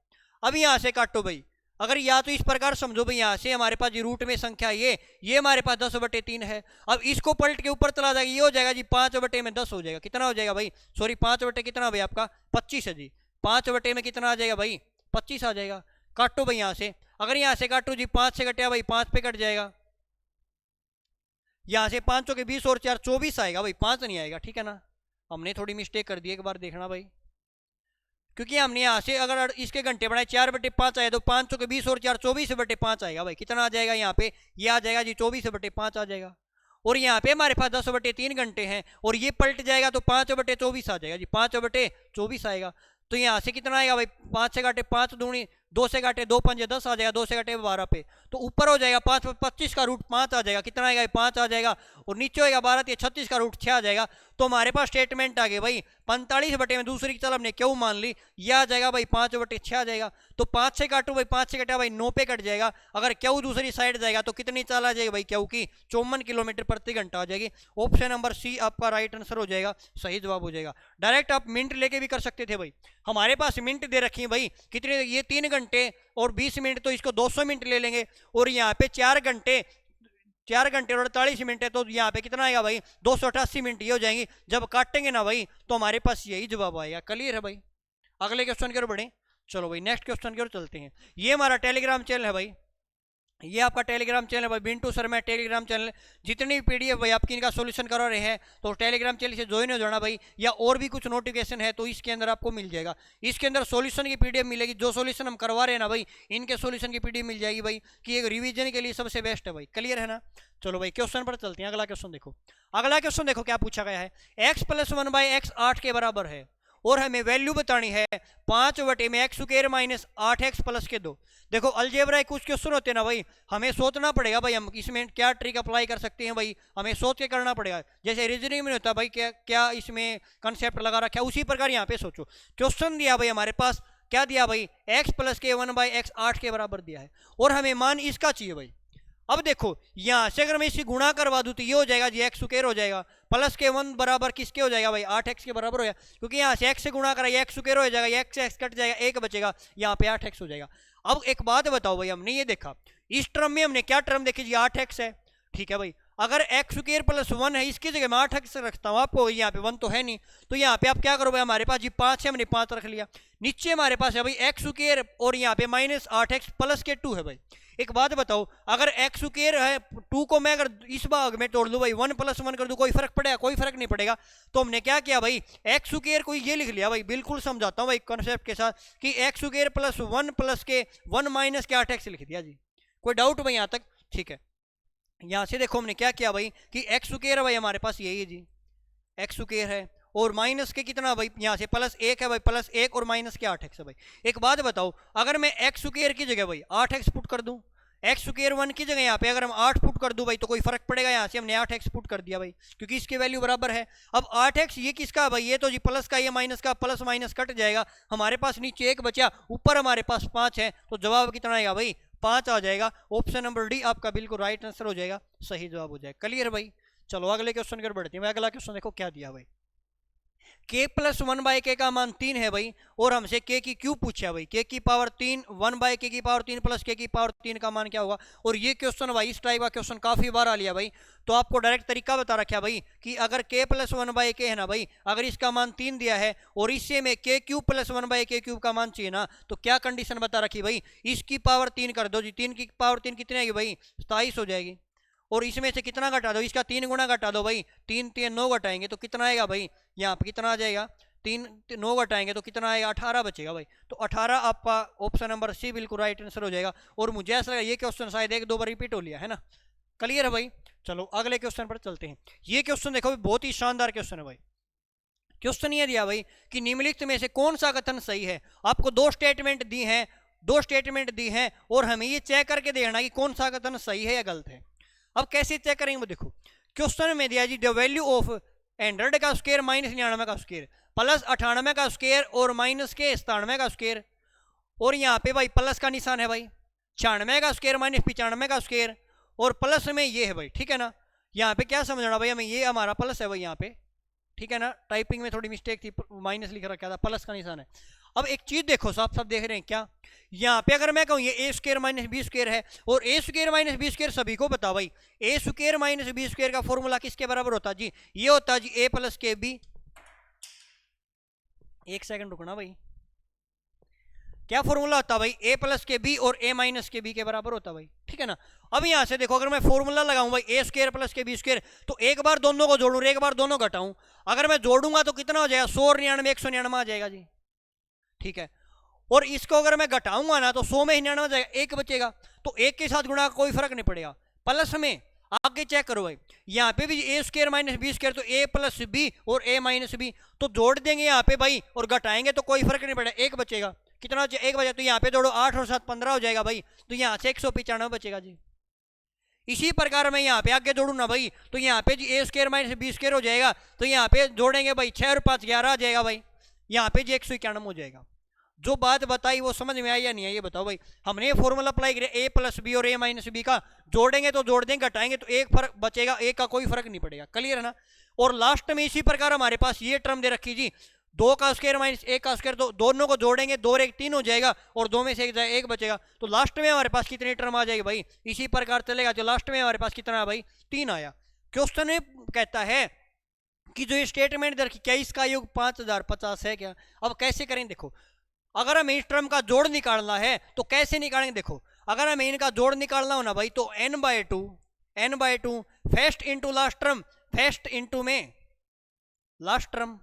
S1: अब यहाँ से काटो भाई, अगर या तो इस प्रकार समझो भाई, यहाँ से हमारे पास जी रूट में संख्या ये हमारे पास 10/3 है। अब इसको पलट के ऊपर चला जाएगा, ये हो जाएगा जी 5/10 हो जाएगा। कितना हो जाएगा भाई, सॉरी 5 बटे कितना भाई आपका 25 है जी, 5 बटे में कितना आ जाएगा भाई 25 आ जाएगा। काटो भाई यहाँ से, अगर यहाँ से काटो जी 5 से कटा भाई 5 पे कट जाएगा, यहाँ से 5 चौके 20 और 4 24 आएगा भाई, 5 नहीं आएगा, ठीक है ना। हमने थोड़ी मिस्टेक कर दी, एक बार देखना भाई, क्योंकि हमने यहाँ से अगर इसके घंटे बढ़ाए 4/5 आए, तो 5 चौके 20 और 4 24/5 आएगा भाई। कितना आ जाएगा यहाँ पे, ये आ जाएगा जी 24/5 आ जाएगा। और यहाँ पे हमारे पास 10/3 घंटे हैं, और ये पलट जाएगा तो 5/24 आ जाएगा जी, 5/24 आएगा। तो यहाँ से कितना आएगा भाई, 5 से काटे 5 दूनी, 2 से काटे 2 पंजे 10 आ जाएगा, 2 से काटे 12 पे, तो ऊपर हो जाएगा 5 25 का रूट 5 आ जाएगा। कितना आएगा 5 आ जाएगा, और नीचे होगा 12 36 का रूट 6 आ जाएगा। तो हमारे पास स्टेटमेंट आ गए भाई 45 बटे में दूसरी की चाल हमने क्यों मान ली, यह आ जाएगा भाई 5/6 आ जाएगा। तो 5 से काटो भाई, 5 से कटा भाई 9 पे कट जाएगा। अगर क्यू दूसरी साइड जाएगा तो कितनी चाल आ जाएगी भाई, क्यू की 54 किलोमीटर प्रति घंटा आ जाएगी। ऑप्शन नंबर सी आपका राइट आंसर हो जाएगा, सही जवाब हो जाएगा। डायरेक्ट आप मिनट लेके भी कर सकते थे भाई, हमारे पास मिनट दे रखी है भाई, कितने, ये 3 घंटे और 20 मिनट, तो इसको 200 मिनट ले लेंगे, और यहाँ पे 4 घंटे और 48 मिनट है, तो यहाँ पे कितना आएगा भाई 288 मिनट ये हो जाएंगी। जब काटेंगे ना भाई तो हमारे पास यही जवाब आएगा। क्लियर है भाई, अगले क्वेश्चन की ओर बढ़े। चलो भाई नेक्स्ट क्वेश्चन की ओर चलते हैं। ये हमारा टेलीग्राम चैनल है भाई, ये आपका टेलीग्राम चैनल है भाई, बिंटू शर्मा टेलीग्राम चैनल। जितनी भी पीडीएफ भाई आपकी इनका सॉल्यूशन करा रहे हैं, तो टेलीग्राम चैनल से ज्वाइन हो जाना भाई, या और भी कुछ नोटिफिकेशन है तो इसके अंदर आपको मिल जाएगा। इसके अंदर सॉल्यूशन की पीडीएफ मिलेगी, जो सॉल्यूशन हम करवा रहे हैं ना भाई, इनके सॉल्यूशन की पीडीएफ मिल जाएगी भाई, कि एक रिवीजन के लिए सबसे बेस्ट है भाई। क्लियर है ना। चलो भाई क्वेश्चन पर चलते हैं। अगला क्वेश्चन देखो, अगला क्वेश्चन देखो क्या पूछा गया है, x + 1/x 8 के बराबर है, और हमें वैल्यू बतानी है 5 बटे में x² - 8x + के 2। देखो अलजेब्रा कुछ क्वेश्चन होते हैं ना भाई, हमें सोचना पड़ेगा भाई, हम इसमें क्या ट्रिक अप्लाई कर सकते हैं भाई, हमें सोच के करना पड़ेगा। जैसे रीजनिंग में होता है भाई, क्या क्या इसमें कंसेप्ट लगा रखा है, उसी प्रकार यहाँ पे सोचो। क्वेश्चन दिया भाई हमारे पास, क्या दिया भाई, x + के 1/x 8 के बराबर दिया है, और हमें मान इसका चाहिए भाई। अब देखो यहाँ से अगर मैं इसकी गुणा करवा दूं तो ये हो जाएगा जी x² हो जाएगा, प्लस के 1 बराबर किसके हो जाएगा भाई 8x के बराबर हो जाएगा, क्योंकि यहाँ से x से गुणा करा x² हो जाएगा, x कट जाएगा, 1 बचेगा, यहाँ पे 8x हो जाएगा। अब एक बात बताओ भाई, हमने ये देखा इस टर्म में हमने क्या टर्म देखी जी 8x है, ठीक है भाई। अगर x² + 1 है, इसकी जगह मैं 8x रखता हूँ, आपको यहाँ पे 1 तो है नहीं, तो यहाँ पे आप क्या करो भाई, हमारे पास जी 5 है, हमने 5 रख लिया। नीचे हमारे पास है भाई x² और यहाँ पे -8x + के 2 है भाई। एक बात बताओ, अगर x² है 2 को मैं अगर इस भाग में तोड़ दूं भाई 1 + 1 कर दूं, कोई फर्क पड़ेगा, कोई फर्क नहीं पड़ेगा। तो हमने क्या किया भाई, x² को ये लिख लिया भाई, बिल्कुल समझाता हूँ भाई कॉन्सेप्ट के साथ, कि x² + 1 + के 1 - के 8x लिख दिया जी। कोई डाउट भाई यहाँ तक, ठीक है। यहाँ से देखो हमने क्या किया भाई, कि x² भाई हमारे पास यही है जी, x² है, और माइनस के कितना भाई, यहाँ से +1 है भाई, +1 और माइनस के 8x है भाई। एक बात बताओ, अगर मैं एक्स स्क्वायर की जगह भाई 8x पुट कर दूं, एक्स स्क्वायर 1 की जगह यहाँ पे अगर हम 8 पुट कर दूं भाई, तो कोई फर्क पड़ेगा? यहाँ से हमने 8x पुट कर दिया भाई, क्योंकि इसकी वैल्यू बराबर है। अब 8x ये किसका है भाई, ये तो जी प्लस का, ये माइनस का, प्लस माइनस कट जाएगा, हमारे पास नीचे 1 बचा, ऊपर हमारे पास 5 है, तो जवाब कितना आएगा भाई, 5 आ जाएगा। ऑप्शन नंबर डी आपका बिल्कुल राइट आंसर हो जाएगा, सही जवाब हो जाएगा। क्लियर भाई? चलो अगले क्वेश्चन की ओर बढ़ते हैं। अगला क्वेश्चन देखो क्या दिया भाई, k + 1/k का मान 3 है भाई, और हमसे k की क्यूब पूछा भाई, k की पावर 3, 1/k की पावर 3 + k की पावर 3 का मान क्या होगा। और ये क्वेश्चन भाई, इस टाइप का क्वेश्चन काफी बार आ लिया भाई, तो आपको डायरेक्ट तरीका बता रखा भाई कि अगर k + 1/k है ना भाई, अगर इसका मान 3 दिया है और इससे में k³ + 1/k³ का मान चाहिए ना, तो क्या कंडीशन बता रखी भाई, इसकी पावर 3 कर दो जी, 3 की पावर 3 कितनी आएगी भाई, 27 हो जाएगी। और इसमें से कितना घटा दो, इसका 3 गुना घटा दो भाई, 3 3 9 घटाएंगे तो कितना आएगा भाई, यहाँ पे कितना आ जाएगा, 3 9 घटाएंगे तो कितना आएगा, 18 बचेगा भाई। तो 18 आपका ऑप्शन नंबर सी बिल्कुल राइट आंसर हो जाएगा। और मुझे ऐसा लगा ये क्वेश्चन शायद 1-2 बार रिपीट हो लिया है ना। क्लियर है भाई? चलो अगले क्वेश्चन पर चलते हैं। ये क्वेश्चन देखो बहुत ही शानदार क्वेश्चन है भाई। क्वेश्चन ये दिया भाई कि निम्नलिखित में से कौन सा कथन सही है। आपको 2 स्टेटमेंट दी हैं और हमें ये चेक करके देखना कि कौन सा कथन सही है या गलत है। अब कैसे चेक करेंगे वो देखो, क्वेश्चन में दिया जी द वैल्यू ऑफ 100 का स्क्वायर माइनस 99 का स्क्वायर प्लस 98 का स्क्वायर और माइनस के 97 का स्क्वायर, और यहाँ पे भाई प्लस का निशान है भाई, 96 का स्क्वायर माइनस 95 का स्क्वायर, और प्लस में ये है भाई, ठीक है ना। यहाँ पे क्या समझना भाई हमें, ये हमारा प्लस है भाई यहाँ पे, ठीक है ना, टाइपिंग में थोड़ी मिस्टेक थी, माइनस लिख रखा था, प्लस का निशान है। अब एक चीज देखो, सब देख रहे हैं क्या, यहाँ पे अगर मैं कहूँ ये a² - b² है, और a² - b² सभी को बता भाई, a² - b² का फॉर्मूला किसके बराबर होता है जी, ये होता है जी a + kb। एक सेकंड रुकना भाई, क्या फॉर्मूला होता है भाई, a + kb और a - kb के बराबर होता है भाई, ठीक है ना। अब यहां से देखो, अगर मैं फॉर्मूला लगाऊं भाई a² + kb², तो एक बार दोनों को जोड़ूं, एक बार दोनों घटाऊं, अगर मैं जोड़ूंगा तो कितना हो जाएगा, 100 और 99 199 आ जाएगा जी, ठीक है। और इसको अगर मैं घटाऊंगा ना तो 100 में 99 आ जाएगा, 1 बचेगा, तो 1 के साथ गुणा कोई फर्क नहीं पड़ेगा। प्लस में आगे चेक करो भाई, यहाँ पे भी a² - b², तो a + b और a - b, तो जोड़ देंगे यहाँ पे भाई और घटाएंगे तो कोई फर्क नहीं पड़ेगा, 1 बचेगा, कितना 1 बचा, तो यहाँ पे जोड़ो 8 और 7 15 हो जाएगा भाई, तो यहाँ से 195 बचेगा जी। इसी प्रकार मैं यहाँ पे आगे जोड़ू ना भाई, तो यहाँ पे जी a² - b² हो जाएगा, तो यहाँ पे जोड़ेंगे भाई 6 और 5 11 आ जाएगा भाई, यहाँ पे जी 191 हो जाएगा। जो बात बताई वो समझ में आई या नहीं आई ये बताओ भाई। हमने ये फॉर्मूला अप्लाई किया a + b और a - b का, जोड़ेंगे तो जोड़ देंगे, घटाएंगे तो एक फर्क बचेगा, एक का कोई फर्क नहीं पड़ेगा। क्लियर है ना। और लास्ट में इसी प्रकार हमारे पास ये टर्म दे रखी जी, 2 का स्क्वायर - 1 का स्क्वायर, तो दोनों को जोड़ेंगे, 2 और 1 3 हो जाएगा, और 2 में से 1 बचेगा, तो लास्ट में हमारे पास कितनी टर्म आ जाएगी भाई, इसी प्रकार चलेगा, जो लास्ट में हमारे पास कितना है भाई, 3 आया। क्वेश्चन में कहता है कि जो ये स्टेटमेंट दे रखी, क्या इसका योग 5050 है क्या। अब कैसे करें देखो, अगर हमें इस टर्म का जोड़ निकालना है तो कैसे निकालेंगे देखो, अगर हमें इनका जोड़ निकालना हो ना भाई, तो n/2 first into last term, first into में लास्ट टर्म,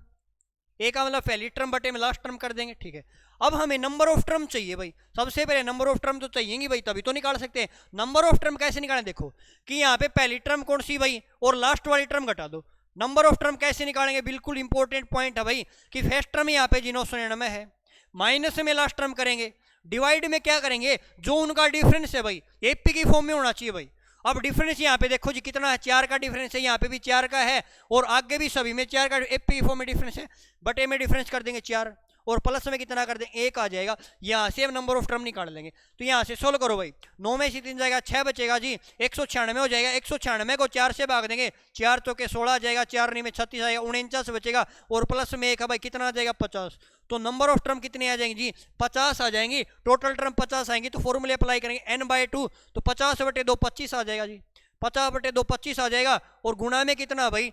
S1: एक का मतलब पहली टर्म बटे में लास्ट टर्म कर देंगे, ठीक है। अब हमें नंबर ऑफ टर्म चाहिए भाई, सबसे पहले नंबर ऑफ टर्म तो चाहिए भाई, तभी तो निकाल सकते हैं। नंबर ऑफ टर्म कैसे निकालें देखो, कि यहाँ पे पहली टर्म कौन सी भाई, और लास्ट वाली टर्म घटा दो। नंबर ऑफ टर्म कैसे निकालेंगे, बिल्कुल इंपॉर्टेंट पॉइंट है भाई, कि फर्स्ट टर्म यहाँ पे जी 999 है, माइनस में लास्ट टर्म करेंगे, डिवाइड में क्या करेंगे, जो उनका डिफरेंस है भाई एपी की फॉर्म में होना चाहिए भाई। अब डिफरेंस यहाँ पे देखो जी कितना है, 4 का डिफरेंस है, यहाँ पे भी 4 का है, और आगे भी सभी में 4 का एपी की फॉर्म में डिफरेंस है, बटे में डिफरेंस कर देंगे 4, और प्लस में कितना कर देंगे 1 आ जाएगा। यहाँ से हम नंबर ऑफ टर्म निकाल लेंगे, तो यहाँ से सोल्व करो भाई, 9 में से 3 जाएगा 6 बचेगा जी, 196 हो जाएगा, 196 को 4 से भाग देंगे, 4 तो के 16 आ जाएगा, 4 नहीं में 36 आएगा, 49 बचेगा, और प्लस में 1 है भाई, कितना आ जाएगा 50। तो नंबर ऑफ टर्म कितनी आ जाएंगी जी, 50 आ जाएंगी, टोटल टर्म 50 आएंगी, तो फॉर्मूले अप्लाई करेंगे n/2, तो 50/2 25 आ जाएगा जी, 50/2 25 आ जाएगा, और गुणा में कितना भाई,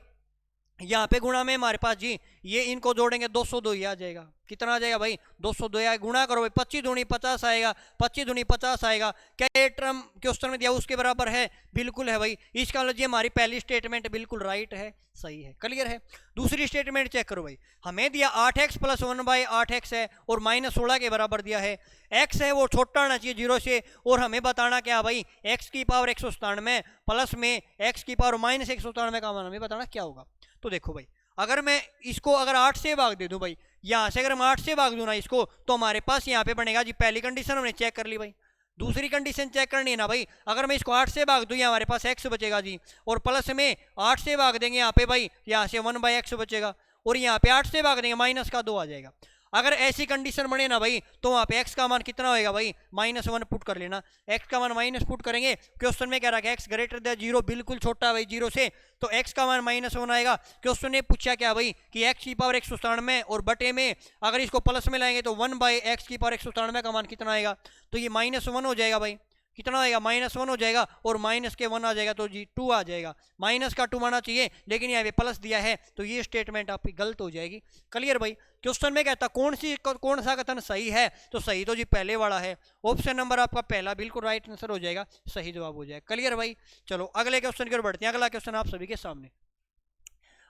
S1: यहाँ पे गुणा में हमारे पास जी ये इनको जोड़ेंगे 202 ही आ जाएगा, कितना आ जाएगा भाई 202 आएगा, गुणा करो भाई 25 दूनी 50 आएगा, 25 दूनी 50 आएगा। क्या ये टर्म क्वेश्चन में दिया उसके बराबर है, बिल्कुल है भाई। इसका मतलब हमारी पहली स्टेटमेंट बिल्कुल राइट है, सही है, क्लियर है। दूसरी स्टेटमेंट चेक करो भाई, हमें दिया 8x + 1/8x है, और -16 के बराबर दिया है, x है वो छोटा होना चाहिए 0 से, और हमें बताना क्या भाई x की पावर 197 प्लस में x की पावर -197 का मान हमें बताना क्या होगा। तो देखो भाई अगर मैं इसको अगर 8 से भाग दे दूं भाई, यहाँ से अगर मैं 8 से भाग दूं ना इसको, तो हमारे पास यहाँ पे बनेगा जी, पहली कंडीशन हमने चेक कर ली भाई। दूसरी कंडीशन चेक करनी है ना भाई, अगर मैं इसको 8 से भाग दूं, हमारे पास x बचेगा जी, और प्लस में 8 से भाग देंगे यहाँ पे भाई, यहाँ से 1/x बचेगा, और यहाँ पे 8 से भाग देंगे माइनस का 2 आ जाएगा। अगर ऐसी कंडीशन बने ना भाई, तो वहाँ पे x का मान कितना होएगा भाई, -1 पुट कर लेना। x का मान माइनस पुट करेंगे, क्वेश्चन में कह रहा है x ग्रेटर देन 0, बिल्कुल छोटा है भाई 0 से, तो x का मान -1 आएगा। क्वेश्चन ने पूछा क्या भाई कि x की पावर 197 और बटे में अगर इसको प्लस में लाएंगे तो 1/x की पावर 197 का मान कितना आएगा, तो ये -1 हो जाएगा भाई। कितना आएगा, -1 हो जाएगा, और माइनस के 1 आ जाएगा, तो जी 2 आ जाएगा। माइनस का 2 आना चाहिए, लेकिन यहाँ पे प्लस दिया है, तो ये स्टेटमेंट आपकी गलत हो जाएगी। क्लियर भाई। क्वेश्चन में कहता कौन सा कथन सही है, तो सही तो जी पहले वाला है, ऑप्शन नंबर आपका पहला बिल्कुल राइट आंसर हो जाएगा, सही जवाब हो जाएगा। क्लियर भाई। चलो अगले क्वेश्चन की ओर बढ़ते हैं। अगला क्वेश्चन आप सभी के सामने,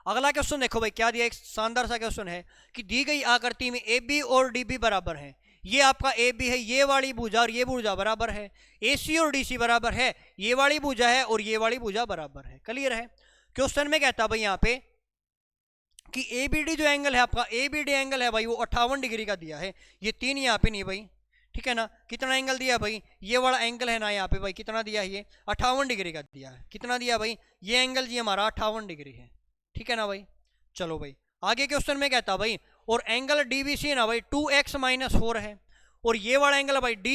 S1: अगला क्वेश्चन देखो भाई क्या दिया, एक शानदार सा क्वेश्चन है कि दी गई आकृति में ए बी और डी बी बराबर है। ये आपका ए बी है, ये वाली भुजा और ये भुजा बराबर है। ए सी और डी सी बराबर है, ये वाली भुजा है और ये वाली भुजा बराबर है। क्लियर है। क्वेश्चन में कहता भाई यहाँ पे कि ए बी डी जो एंगल है आपका, ए बी डी एंगल है भाई वो 58 डिग्री का दिया है। ये 3 यहाँ पे नहीं भाई, ठीक है ना। कितना एंगल दिया भाई, ये वाला एंगल है ना यहाँ पे भाई, कितना दिया है, ये 58 डिग्री का दिया है। कितना दिया भाई, ये एंगल जी हमारा 58 डिग्री है, ठीक है ना भाई। चलो भाई आगे क्वेश्चन में कहता भाई, और एंगल DBC ना भाई 2x - 4 है, और ये वाला एंगल भाई D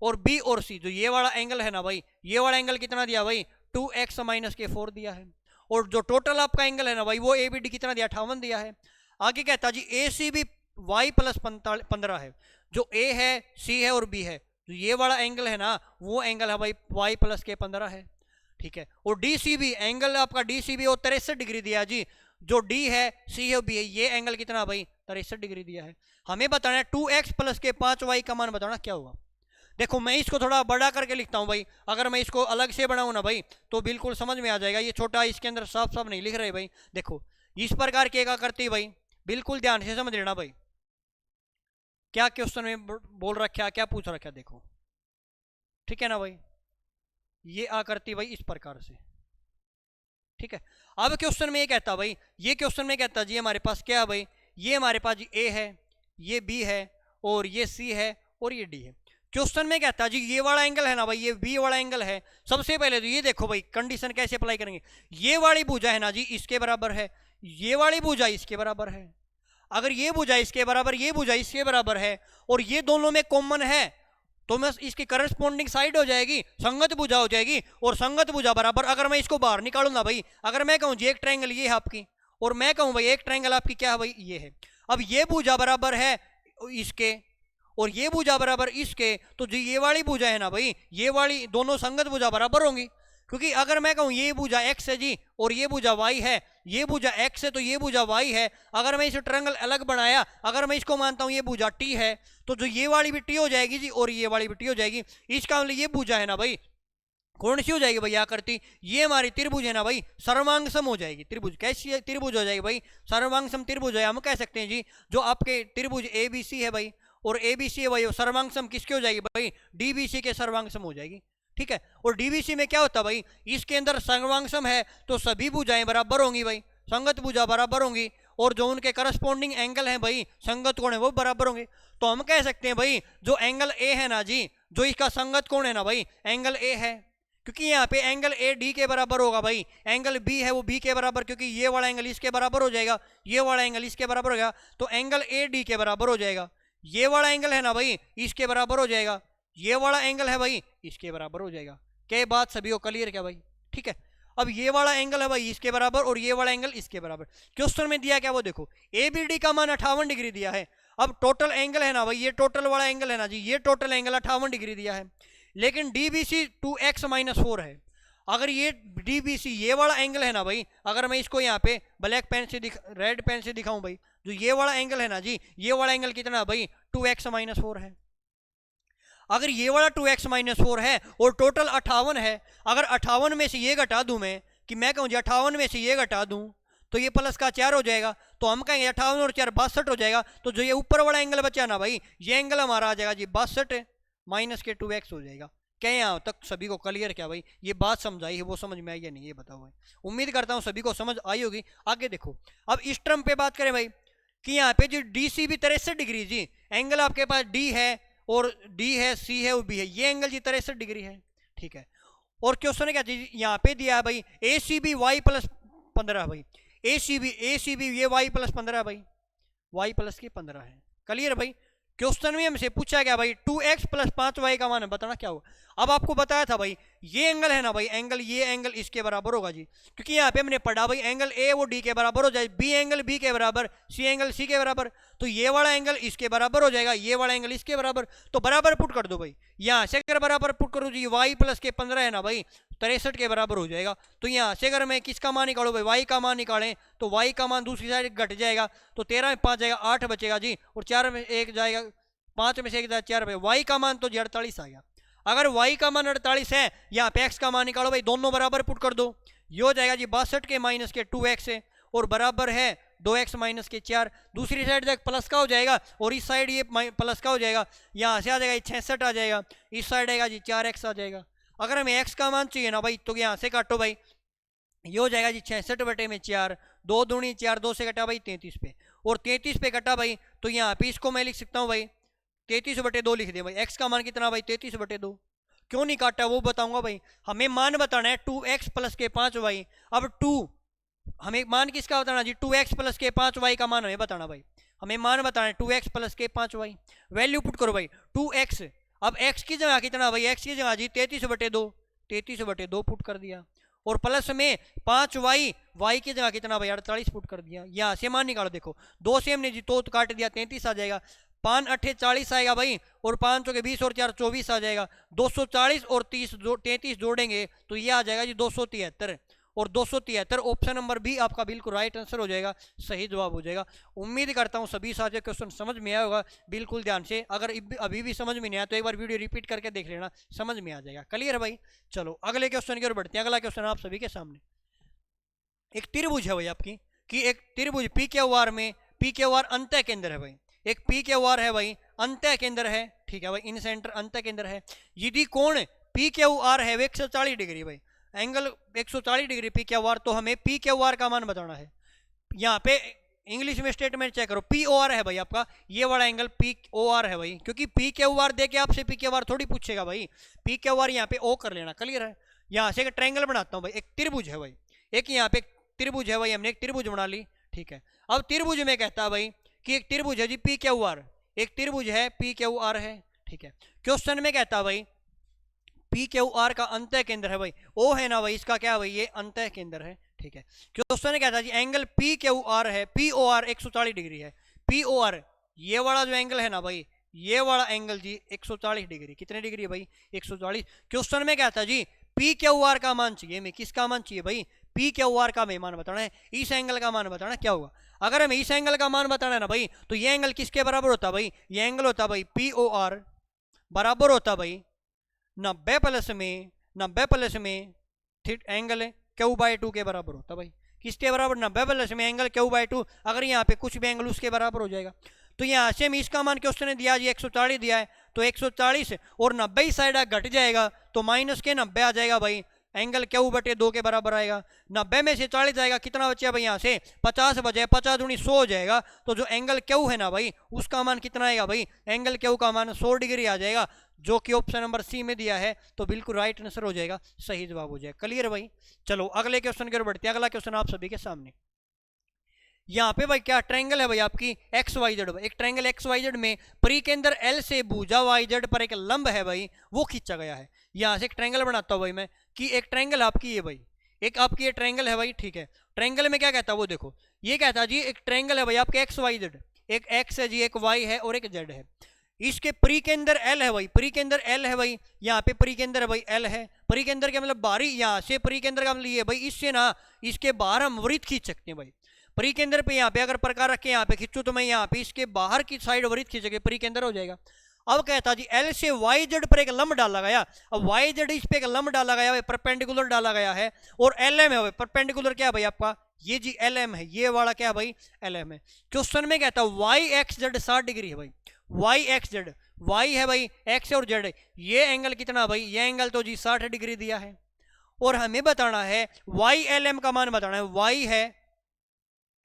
S1: और B और C, जो ये वाला एंगल है ना भाई, ये वाला एंगल कितना दिया भाई, 2x - 4 दिया है, और जो टोटल आपका एंगल है ना भाई वो ABD कितना दिया, 58 दिया है। आगे कहता जी ACB y + 15 है, जो A है, C है और B है, जो ये वाला एंगल है ना वो एंगल है भाई y + 15 है, ठीक है। और DCB एंगल आपका DCB और 63 डिग्री दिया जी, जो D है, C है, B है, ये एंगल कितना भाई 63 डिग्री दिया है। हमें बताना है 2x + 5y का मान बताना क्या होगा। देखो मैं इसको थोड़ा बड़ा करके लिखता हूँ भाई, अगर मैं इसको अलग से बनाऊँ ना भाई तो बिल्कुल समझ में आ जाएगा। ये छोटा इसके अंदर साफ साफ नहीं लिख रहे भाई। देखो इस प्रकार की क्या करती भाई, बिल्कुल ध्यान से समझ लेना भाई, क्या क्वेश्चन में बोल रखा, क्या पूछ रखा, देखो ठीक है ना भाई। ये आकृति भाई इस प्रकार से, ठीक है। अब क्वेश्चन में ये कहता भाई, ये क्वेश्चन में कहता जी हमारे पास क्या है भाई, ये हमारे पास जी A है, ये B है और ये C है और ये D है। क्वेश्चन में कहता जी ये वाला एंगल है ना भाई, ये B वाला एंगल है। सबसे पहले तो ये देखो भाई कंडीशन कैसे अप्लाई करेंगे, ये वाली भुजा है ना जी इसके बराबर है, ये वाली भुजा इसके बराबर है। अगर ये भुजा इसके बराबर, ये भुजा इसके बराबर है और ये दोनों में कॉमन है, तो मैं इसकी करस्पॉन्डिंग साइड हो जाएगी, संगत भुजा हो जाएगी। और संगत भुजा बराबर, अगर मैं इसको बाहर निकालूं ना भाई, अगर मैं कहूं जी एक ट्रायंगल ये है आपकी, और मैं कहूं भाई एक ट्रायंगल आपकी क्या है भाई, ये है। अब ये भुजा बराबर है इसके और ये भुजा बराबर इसके, तो जो ये वाली भुजा है ना भाई, ये वाली दोनों संगत भुजा बराबर होंगी। क्योंकि अगर मैं कहूं ये भुजा x है जी और ये भुजा y है, ये भुजा x है तो ये भुजा y है। अगर मैं इसे ट्रायंगल अलग बनाया, अगर मैं इसको मानता हूं ये भुजा t है, तो जो ये वाली भी t हो जाएगी जी और ये वाली भी t हो जाएगी। इसका मतलब ये भुजा है ना भाई कौन सी हो जाएगी भाई आकृति, ये हमारी त्रिभुज है ना भाई, सर्वांगसम हो जाएगी। त्रिभुज कैसी त्रिभुज हो जाएगी भाई, सर्वांगसम त्रिभुज है। हम कह सकते हैं जी जो आपके त्रिभुज ABC है भाई और ABC है भाई, सर्वांगसम किसके हो जाएगी भाई, DBC के सर्वांगसम हो जाएगी, ठीक है। और DBC में क्या होता है भाई, इसके अंदर सर्वांगसम है तो सभी भुजाएं बराबर होंगी भाई, संगत भुजा बराबर होंगी, और जो उनके करस्पॉन्डिंग एंगल हैं भाई संगत कोण है वो बराबर होंगे। तो हम कह सकते हैं भाई जो एंगल A है ना जी, जो इसका संगत कोण है ना भाई एंगल A है, क्योंकि यहाँ पे एंगल A D के बराबर होगा भाई, एंगल B है वो B के बराबर, क्योंकि ये वाला एंगल इसके बराबर हो जाएगा, ये वाला एंगल इसके बराबर हो जाएगा, तो एंगल A D के बराबर हो जाएगा। ये वाला एंगल है ना भाई इसके बराबर हो जाएगा, ये वाला एंगल है भाई इसके बराबर हो जाएगा। क्या बात सभी को क्लियर क्या भाई, ठीक है। अब ये वाला एंगल है भाई इसके बराबर और ये वाला एंगल इसके बराबर। क्वेश्चन में दिया क्या वो देखो, ABD का मान 58 डिग्री दिया है। अब टोटल एंगल है ना भाई, ये टोटल वाला एंगल है ना जी, ये टोटल एंगल 58 डिग्री दिया है, लेकिन DBC 2x - 4 है। अगर ये DBC ये वाला एंगल है ना भाई, अगर मैं इसको यहाँ पे ब्लैक पेन से रेड पेन से दिखाऊं भाई, जो ये वाला एंगल है ना जी, ये वाला एंगल कितना है भाई 2x - 4 है। अगर ये वाला 2x - 4 है और टोटल 58 है, अगर 58 में से ये घटा दूं मैं, कि मैं कहूँ जी 58 में से ये घटा दूं तो ये प्लस का 4 हो जाएगा, तो हम कहेंगे 58 और 4 62 हो जाएगा। तो जो ये ऊपर वाला एंगल बचा ना भाई, ये एंगल हमारा आ जाएगा जी 62 - के 2x हो जाएगा। क्या यहाँ तक सभी को क्लियर क्या भाई, ये बात समझाई है वो समझ में आई या नहीं, ये बताओ भाई। उम्मीद करता हूँ सभी को समझ आई होगी। आगे देखो, अब इस टर्म पे बात करें भाई कि यहाँ पे जो डी सी बी 63 डिग्री जी, एंगल आपके पास डी है और डी है, सी है और बी है, ये एंगल जी 63 डिग्री है, ठीक है। और क्वेश्चन क्या चीज यहाँ पे दिया है भाई, ए सी बी वाई प्लस 15 भाई, ए सी बी ये वाई प्लस 15 भाई, वाई प्लस की 15 है, क्लियर भाई। क्वेश्चन में हमसे पूछा गया भाई 2x प्लस 5y का मान बताना क्या होगा। अब आपको बताया था भाई ये एंगल है ना भाई, एंगल ये एंगल इसके बराबर होगा जी, क्योंकि यहाँ पे हमने पढ़ा भाई एंगल ए वो डी के बराबर हो जाए, बी एंगल बी के बराबर, सी एंगल सी के बराबर, तो ये वाला एंगल इसके बराबर हो जाएगा, ये वाला एंगल इसके बराबर, तो बराबर पुट कर दो भाई। यहाँ से अगर बराबर पुट करो जी, वाई प्लस के 15 है ना भाई 63 के बराबर हो जाएगा। तो यहाँ से अगर मैं किसका मान निकालू भाई, वाई का मान निकालें तो वाई का मान दूसरी साइड घट जाएगा, तो 13 में 5 जाएगा 8 बचेगा जी, और 4 में 1 जाएगा, 5 में से 1 जाएगा 4 भाई, वाई का मान तो जी 48 आ गया। अगर y का मान 48 है, यहाँ पे x का मान निकालो भाई, दोनों बराबर पुट कर दो, ये हो जाएगा जी 62 के माइनस के 2x है, और बराबर है 2x माइनस के 4, दूसरी साइड जाकर प्लस का हो जाएगा और इस साइड ये प्लस का हो जाएगा, यहाँ से आ जाएगा 66 आ जाएगा, इस साइड आएगा जी 4x आ जाएगा। अगर हमें x का मान चाहिए ना भाई तो यहाँ से काटो भाई, ये हो जाएगा जी 66 बटे में 4, 2 दूनी 4, 2 से कटा भाई 33 पे, और 33 पे कटा भाई तो यहाँ पे इसको मैं लिख सकता हूँ भाई 33 बटे 2 लिख दे भाई। x का मान कितना भाई 33 बटे 2, क्यों नहीं काटा वो बताऊंगा भाई। हमें मान बताना है 2x प्लस के 5y, अब 2 हमें मान किसका बताना जी, 2x प्लस के 5y का मान हमें बताना भाई, हमें मान बताना है 2x प्लस के 5y, वैल्यू पुट करो भाई 2x, अब x की जगह कितना भाई, x की जगह जी 33 बटे 2, 33 बटे 2 पुट कर दिया, और प्लस में 5y, y की जगह कितना भाई 48 पुट कर दिया। यहाँ से मान निकालो, देखो 2 से हमने जी तो काट दिया 33 आ जाएगा, 5 8 40 आएगा भाई, और 5 के 20 और 4 24 आ जाएगा, 240 और 33 जोड़ेंगे तो ये आ जाएगा जी 273, और 273 ऑप्शन नंबर बी आपका बिल्कुल राइट आंसर हो जाएगा, सही जवाब हो जाएगा। उम्मीद करता हूँ सभी सारे क्वेश्चन समझ में आया होगा बिल्कुल ध्यान से, अगर अभी भी समझ में नहीं आया तो एक बार वीडियो रिपीट करके देख लेना, समझ में आ जाएगा, क्लियर भाई। चलो अगले क्वेश्चन की ओर बढ़ते हैं। अगला क्वेश्चन आप सभी के सामने, एक त्रिभुज है भाई आपकी, कि एक त्रिभुज पी क्यू आर में, पी क्यू आर अंतः केंद्र है भाई, एक पी क्यू आर है भाई अंतः केंद्र है, ठीक है भाई, इन सेंटर अंतः केंद्र है, यदि कोण पी क्यू आर है 140 डिग्री भाई, angle 140 degree P Q R, तो हमें पी क्यू आर का मान बताना है। यहाँ पे इंग्लिश में स्टेटमेंट चेक करो, पी ओ आर है भाई आपका, ये वाला एंगल पी ओ आर है भाई, क्योंकि पी क्यू आर देके आपसे पी क्यू आर थोड़ी पूछेगा भाई, पी क्यू आर यहाँ पे ओ कर लेना, क्लियर है। यहाँ से एक ट्रायंगल बनाता हूँ भाई, एक त्रिभुज है भाई, एक यहाँ पे त्रिभुज है भाई, हमने एक त्रिभुज बना ली, ठीक है। अब त्रिभुज में कहता है भाई कि एक त्रिभुज है जी पी क्यू आर, एक त्रिभुज है पी क्यू आर है, ठीक है। क्वेश्चन में कहता है भाई पी क्यू आर का अंतः केंद्र है भाई, ओ है ना भाई, इसका क्या है भाई, ये अंतः केंद्र है, ठीक है। क्वेश्चन में कहता है जी एंगल पी क्यू आर है, पी ओ आर 140 डिग्री है, पी ओ आर ये वाला जो एंगल है ना भाई, ये वाला एंगल जी 140 डिग्री, कितने डिग्री है भाई 140। क्वेश्चन में कहता है जी पी क्यू आर का मान चाहिए, हमें किसका मान चाहिए भाई, पी क्यू आर का हमें मान बताना है, इस एंगल का मान बताना क्या होगा। अगर हमें इस एंगल का मान बताना है ना भाई, तो ये एंगल किसके बराबर होता है भाई, ये एंगल होता है भाई पी ओ आर बराबर होता है भाई 90 प्लस में एंगल क्यू बाई 2 के बराबर होता है भाई, किसके बराबर 90 प्लस में एंगल क्यू बाई 2, अगर यहाँ पे कुछ भी एंगल उसके बराबर हो जाएगा। तो यहाँ से हम इसका मान क्वेश्चन ने दिया जी 140 दिया है, तो 140 और 90 साइड घट जाएगा तो माइनस के 90 आ जाएगा भाई, एंगल क्यू बटे 2 के बराबर आएगा, 90 में से 40 जाएगा, कितना बचा भाई यहाँ से 50 बचे, 50 दूनी 100 हो जाएगा, तो जो एंगल क्यू है ना भाई उसका मान कितना आएगा भाई, एंगल क्यू का मान 100 डिग्री आ जाएगा, जो कि ऑप्शन नंबर सी में दिया है, तो बिल्कुल राइट आंसर हो जाएगा, सही जवाब हो जाएगा, क्लियर भाई। चलो अगले क्वेश्चन की ओर बढ़ते हैं। अगला क्वेश्चन आप सभी के सामने, यहाँ पे भाई क्या ट्रायंगल है भाई आपकी एक्स वाई जेड, एक ट्रायंगल एक्स वाई जेड में परिकेंद्र एल से भुजा वाई जेड पर एक लंब है भाई, वो खींचा गया है। यहाँ से एक ट्रायंगल बनाता हूँ भाई मैं, कि एक ट्रायंगल आपकी ये भाई, एक आपकी ये ट्रायंगल है भाई, ठीक है। ट्रायंगल में क्या कहता है वो देखो, ये कहता है जी एक ट्रायंगल है भाई आपके एक्स वाई जेड, एक एक्स है जी, एक वाई है और एक जेड है, इसके परिकेंद्र एल है भाई, परिकेंद्र एल है भाई, यहाँ पे परिकेंद्र है भाई एल है, परिकेंद्र का मतलब बाहरी, यहाँ से परिकेंद्र का मतलब ये भाई, इससे ना इसके बाहर हम वृत्त खींच सकते हैं भाई, परिकेंद्र पे यहाँ पे अगर प्रकार रख के यहाँ पे खींचू तो मैं यहाँ पे इसके बाहर की साइड वृत्त खींचेंगे, परिकेंद्र हो जाएगा। अब कहता जी एल से वाई जेड पर एक लंब डाला गया, अब वाई जेड इस पे एक लंब डाला गया, परपेंडिकुलर डाला गया है, और एल एम है भाई, परपेंडिकुलर क्या है भाई आपका, ये जी एल एम है, ये वाला क्या है भाई एल एम है। क्वेश्चन में कहता है वाई एक्स जेड 60 डिग्री है भाई, वाई एक्स जेड, वाई है भाई, एक्स और जेड है। ये एंगल कितना भाई, ये एंगल तो जी 60 डिग्री दिया है। और हमें बताना है वाई एल एम का मान बताना है, वाई है,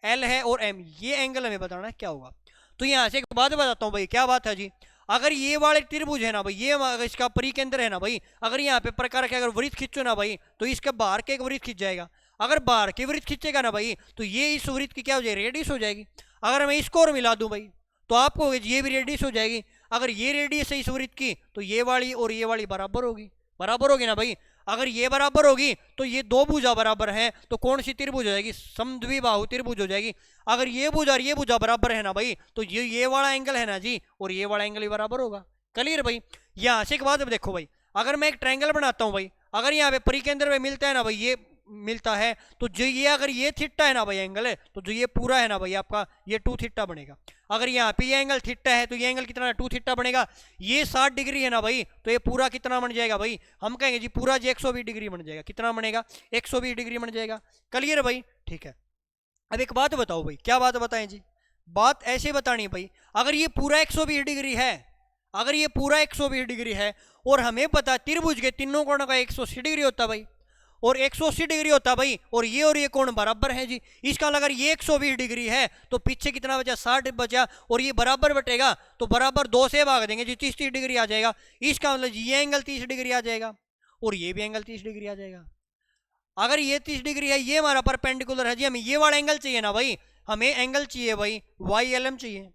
S1: एल है और एम, ये एंगल हमें बताना है क्या होगा। तो यहां से एक बात बताता हूं भाई, क्या बात है जी, अगर ये वाले त्रिभुज है ना भाई, ये इसका परिकेंद्र है ना भाई, अगर यहाँ पे प्रकार के अगर वृत्त खींचो ना भाई, तो इसके बाहर के एक वृत्त खींच जाएगा। अगर बाहर के वृत्त खींचेगा ना भाई, तो ये इस वृत्त की क्या हो जाएगी, रेडियस हो जाएगी। अगर मैं इसको और मिला दूं भाई, तो आपको ये भी रेडियस हो जाएगी। अगर ये रेडियस है इस वृत्त की, तो ये वाली और ये वाली बराबर होगी, बराबर होगी ना भाई। अगर ये बराबर होगी तो ये दो भुजा बराबर हैं, तो कौन सी त्रिभुज हो जाएगी, समद्विबाहु त्रिभुज हो जाएगी। अगर ये भुजा और ये भुजा बराबर है ना भाई, तो ये वाला एंगल है ना जी, और ये वाला एंगल भी बराबर होगा। क्लियर भाई। यहां से एक बात देखो भाई, अगर मैं एक ट्रायंगल बनाता हूं भाई, अगर यहाँ पे परिकेंद्र में मिलता है ना भाई, ये मिलता है, तो जो ये अगर ये थीटा है ना भाई एंगल है, तो जो ये पूरा है ना भाई आपका, ये 2 थीटा बनेगा। अगर यहाँ पे ये एंगल थीटा है, तो ये एंगल कितना है, 2 थीटा बनेगा। ये 60 डिग्री है ना भाई, तो ये पूरा कितना बन जाएगा भाई, हम कहेंगे जी पूरा जी 120 डिग्री बन जाएगा। कितना बनेगा, 120 डिग्री बन जाएगा। क्लियर भाई, ठीक है। अब एक बात बताओ भाई, क्या बात बताएं जी, बात ऐसे बतानी है भाई, अगर ये पूरा 120 डिग्री है, अगर ये पूरा 120 डिग्री है, और हमें पता है त्रिभुज के तीनों कोणों का 180 डिग्री होता है भाई, और 180 डिग्री होता है भाई, और ये कोण बराबर है जी। इसका अगर ये 120 डिग्री है, तो पीछे कितना बचा, 60 बचा, और ये बराबर बटेगा, तो बराबर 2 से भाग देंगे जी, 30 डिग्री आ जाएगा। इसका मतलब ये एंगल 30 डिग्री आ जाएगा, और ये भी एंगल 30 डिग्री आ जाएगा। अगर ये 30 डिग्री है, ये हमारा परपेंडिकुलर है जी, हमें ये वाला एंगल चाहिए ना भाई, हमें एंगल चाहिए भाई वाई एल एम चाहिए।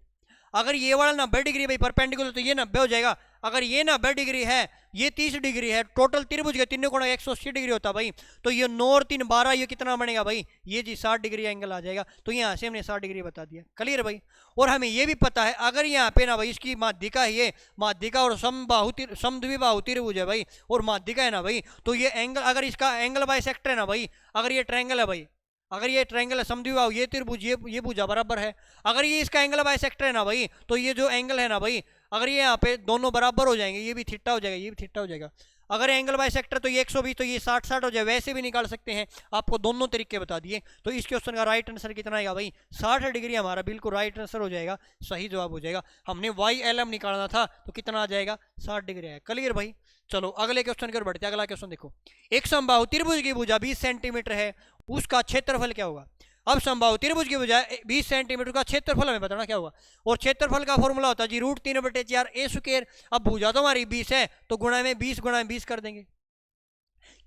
S1: अगर ये वाला 90 डिग्री भाई परपेंडिकुलर, तो ये 90 हो जाएगा। अगर ये 90 डिग्री है, ये 30 डिग्री है, टोटल त्रिभुज के तीनों कोण 180 डिग्री होता है भाई, तो ये 9 और 3 12, ये कितना बनेगा भाई, ये जी 60 डिग्री एंगल आ जाएगा। तो यहाँ से हमने 60 डिग्री बता दिया। क्लियर भाई। और हमें ये भी पता है, अगर यहाँ पे ना भाई इसकी माध्यिका है, ये माध्यिका और समद्विबाहु त्रिभुज है भाई, और माध्यिका है ना भाई, तो ये एंगल, अगर इसका एंगल बाइसेक्टर है ना भाई, अगर ये ट्रायंगल है भाई, अगर ये ट्रायंगल है समद्विबाहु, ये त्रिभुज ये भुजा बराबर है, अगर ये इसका एंगल बाइसेक्टर है ना भाई, तो ये जो एंगल है ना भाई, अगर ये यहाँ पे दोनों बराबर हो जाएंगे, ये भी थीटा हो जाएगा, ये भी थीटा हो जाएगा। अगर एंगल बाइसेक्टर तो ये 120, तो ये 60 हो जाए, वैसे भी निकाल सकते हैं, आपको दोनों तरीके बता दिए। तो इस क्वेश्चन का राइट आंसर कितना आएगा भाई, 60 डिग्री हमारा बिल्कुल राइट आंसर हो जाएगा, सही जवाब हो जाएगा। हमने वाई एल एम निकालना था, तो कितना आ जाएगा, 60 डिग्री आएगा। क्लियर भाई। चलो अगले क्वेश्चन की ओर बढ़ते हैं। अगला क्वेश्चन देखो, एक समबाहु त्रिभुज की भुजा 20 सेंटीमीटर है, उसका क्षेत्रफल क्या होगा। अब समबाहु त्रिभुज की बजाय 20 सेंटीमीटर का क्षेत्रफल हमें बताना क्या होगा, और क्षेत्रफल का फॉर्मूला होता है जी √3/4 ए स्क्वायर। अब भुजा तो हमारी 20 है, तो गुणा में 20 कर देंगे,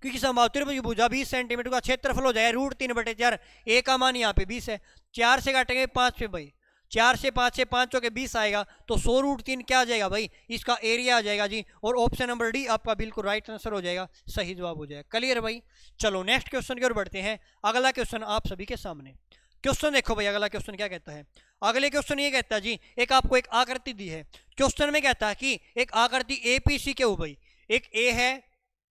S1: क्योंकि समबाहु त्रिभुज की भुजा 20 सेंटीमीटर का क्षेत्रफल हो जाए √3/4, ए का मान यहाँ पे 20 है, 4 से काटेंगे 5 पे भाई, 4 से 5 से 5 हो के 20 आएगा, तो 100√3 क्या आ जाएगा भाई, इसका एरिया आ जाएगा जी। और ऑप्शन नंबर डी आपका बिल्कुल राइट आंसर हो जाएगा, सही जवाब हो जाएगा। क्लियर भाई। चलो नेक्स्ट क्वेश्चन की ओर बढ़ते हैं। अगला क्वेश्चन आप सभी के सामने, क्वेश्चन देखो भाई, अगला क्वेश्चन क्या कहता है। अगले क्वेश्चन ये कहता है जी, एक आपको एक आकृति दी है, क्वेश्चन में कहता है कि एक आकृति एपीसी क्यू भाई, एक ए है,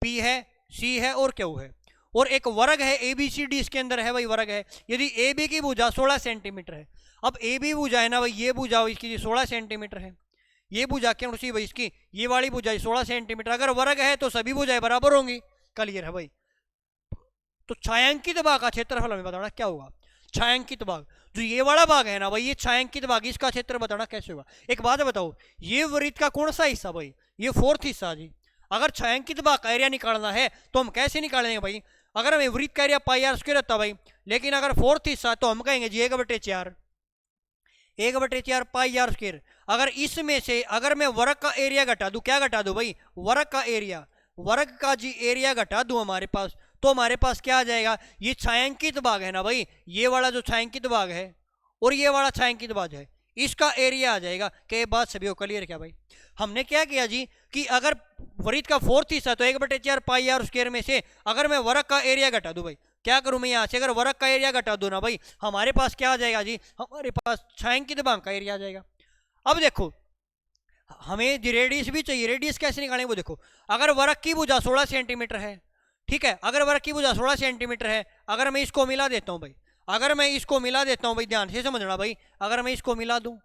S1: पी है, सी है और क्यू है, और एक वर्ग है एबीसीडी इसके अंदर है भाई, वर्ग है। यदि ए बी की भुजा 16 सेंटीमीटर है, अब ए बी भुजा है ना भाई, ये भुजा इसकी 16 सेंटीमीटर है, ये भुजा क्या सी भाई इसकी, ये वाली भुजा 16 सेंटीमीटर, अगर वर्ग है तो सभी भुजाएं बराबर होंगी। क्लियर है भाई। तो छायांकित भाग का क्षेत्रफल हमें बताना क्या होगा। छायांकित भाग, जो ये वाला भाग है ना भाई, ये छायांकित भाग, इसका क्षेत्र बताना कैसे होगा। एक बात बताओ, ये वृत्त का कौन सा हिस्सा भाई, ये 4th हिस्सा जी। अगर छायांकित भाग का एरिया निकालना है तो हम कैसे निकालेंगे भाई, अगर हमें वृत्त का एरिया पाई आर स्क्वायर रहता भाई, लेकिन अगर 4th हिस्सा तो हम कहेंगे जी 1/4 पाई आर स्क्वायर। अगर इसमें से अगर मैं वर्ग का एरिया घटा दूं, क्या घटा दूं भाई, वर्ग का एरिया, वर्ग का जी एरिया घटा दूं हमारे पास, तो हमारे पास क्या आ जाएगा, ये छायांकित भाग है ना भाई, ये वाला जो छायांकित भाग है और ये वाला छायांकित भाग है, इसका एरिया आ जाएगा। क्या बात सभी को क्लियर क्या भाई। हमने क्या किया जी कि अगर वृत्त का 4th हिस्सा तो 1/4 पाई आर स्क्वायर में से अगर मैं वर्ग का एरिया घटा दूं भाई, क्या करूं मैं, यहां से अगर वर्ग का एरिया घटा दूं ना भाई, हमारे पास क्या आ जाएगा जी, हमारे पास छायांकित भाग का एरिया आ जाएगा। अब देखो हमें रेडियस भी चाहिए, रेडियस कैसे निकालेंगे वो देखो। अगर वर्ग की भुजा 16 सेंटीमीटर है, ठीक है, अगर वर्ग की भुजा 16 सेंटीमीटर है, अगर मैं इसको मिला देता हूं भाई, अगर मैं इसको मिला देता हूं भाई, ध्यान से समझना भाई, अगर मैं इसको मिला दूं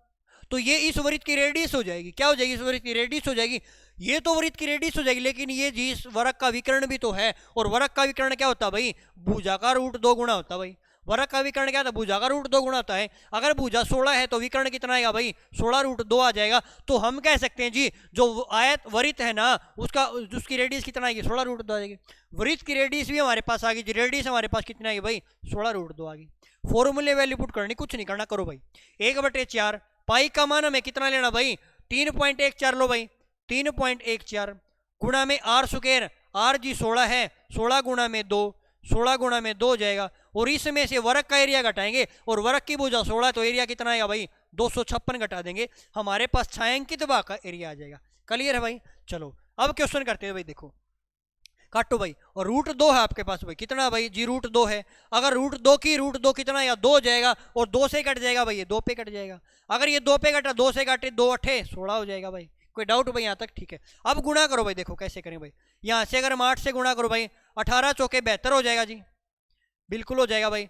S1: तो ये इस वृत्त की रेडियस हो जाएगी। क्या हो जाएगी, इस वृत्त की रेडियस हो जाएगी। ये तो वृत्त की रेडियस हो जाएगी, लेकिन ये जी वर्ग का विकर्ण भी तो है, और वर्ग का विकर्ण क्या होता है भाई, भुजा का √2 गुणा होता है भाई। वर्ग का विकर्ण क्या था, भुजा का रूट 2 गुना होता है। अगर भुजा 16 है तो विकर्ण कितना आएगा भाई, 16 रूट 2 आ जाएगा। तो हम कह सकते हैं जी जो आयत वृत्त है ना उसका उसकी रेडियस कितना आएगी, 16 रूट 2 आ जाएगी। वृत्त की रेडियस भी हमारे पास आ गई, रेडियस हमारे पास कितनी आएगी भाई, 16 रूट 2 आ गई। फॉर्मूले वैल्यू पुट करनी, कुछ नहीं करना, करो भाई। 1/4 पाई का मान हमें कितना लेना भाई, 3.14 लो भाई, 3.14 गुणा में आर स्क्वायर, आर जी 16 है, 16 गुणा में 2, 16 गुणा में 2 हो जाएगा। और इसमें से वर्ग का एरिया घटाएंगे, और वर्ग की भुजा 16 तो एरिया कितना आएगा भाई, 256 घटा देंगे, हमारे पास छायांकित भाग का एरिया आ जाएगा। क्लियर है भाई। चलो अब क्वेश्चन करते हैं भाई, देखो काटो भाई। और रूट 2 है आपके पास भाई, कितना भाई जी, रूट 2 है। अगर रूट 2 की रूट 2 कितना या 2 हो जाएगा, और 2 से कट जाएगा भाई, ये 2 पे कट जाएगा। अगर ये 2 पे कटा, 2 से काटे 2 8 16 हो जाएगा भाई। कोई डाउट भाई यहाँ तक, ठीक है। अब गुणा करो भाई, देखो कैसे करें भाई। यहाँ से अगर हम 8 से गुणा करो भाई, 18 चौके 72 हो जाएगा जी, बिल्कुल हो जाएगा भाई।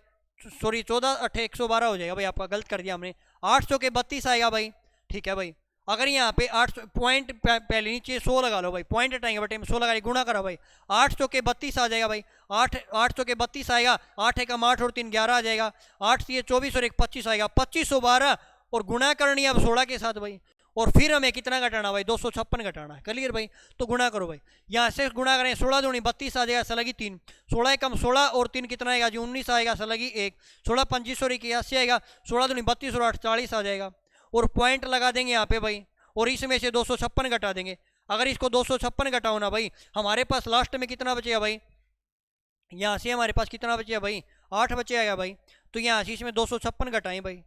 S1: सॉरी 14 8 112 हो जाएगा भाई, आपका गलत कर दिया हमने। 8 चौके 32 आएगा भाई, ठीक है भाई। अगर यहाँ पे 8 पॉइंट पहले नीचे 100 लगा लो भाई, पॉइंट हटाएंगे बटे में 100 लगा, गुणा करो भाई, 8 चौके 32 आ जाएगा भाई। 8 चौके 32 आएगा, 8 एकम 8 और 3 11 आ जाएगा, 8 से 24 और 1 25 आएगा, 2512। और गुणा करनी है अब 16 के साथ भाई, और फिर हमें कितना घटाना भाई, 256 घटाना है। क्लियर भाई। तो गुणा करो भाई, यहाँ से गुणा करें, 16 दूनी 32 आ जाएगा, सलगी 3, 16 एकम 16 और 3 कितना आएगा जी, 19 आएगा, सलगी 1, 16 25 और 81 आएगा, 16 दूनी 32 और 8 40 आ जाएगा। और पॉइंट लगा देंगे यहाँ पे भाई, और इसमें से 256 घटा देंगे। अगर इसको 256 घटाओ ना भाई, हमारे पास लास्ट में कितना बचेगा भाई, यहाँ से हमारे पास कितना बचेगा भाई, 8 बचेगा भाई। तो यहाँ से इसमें 256 घटाएं भाई,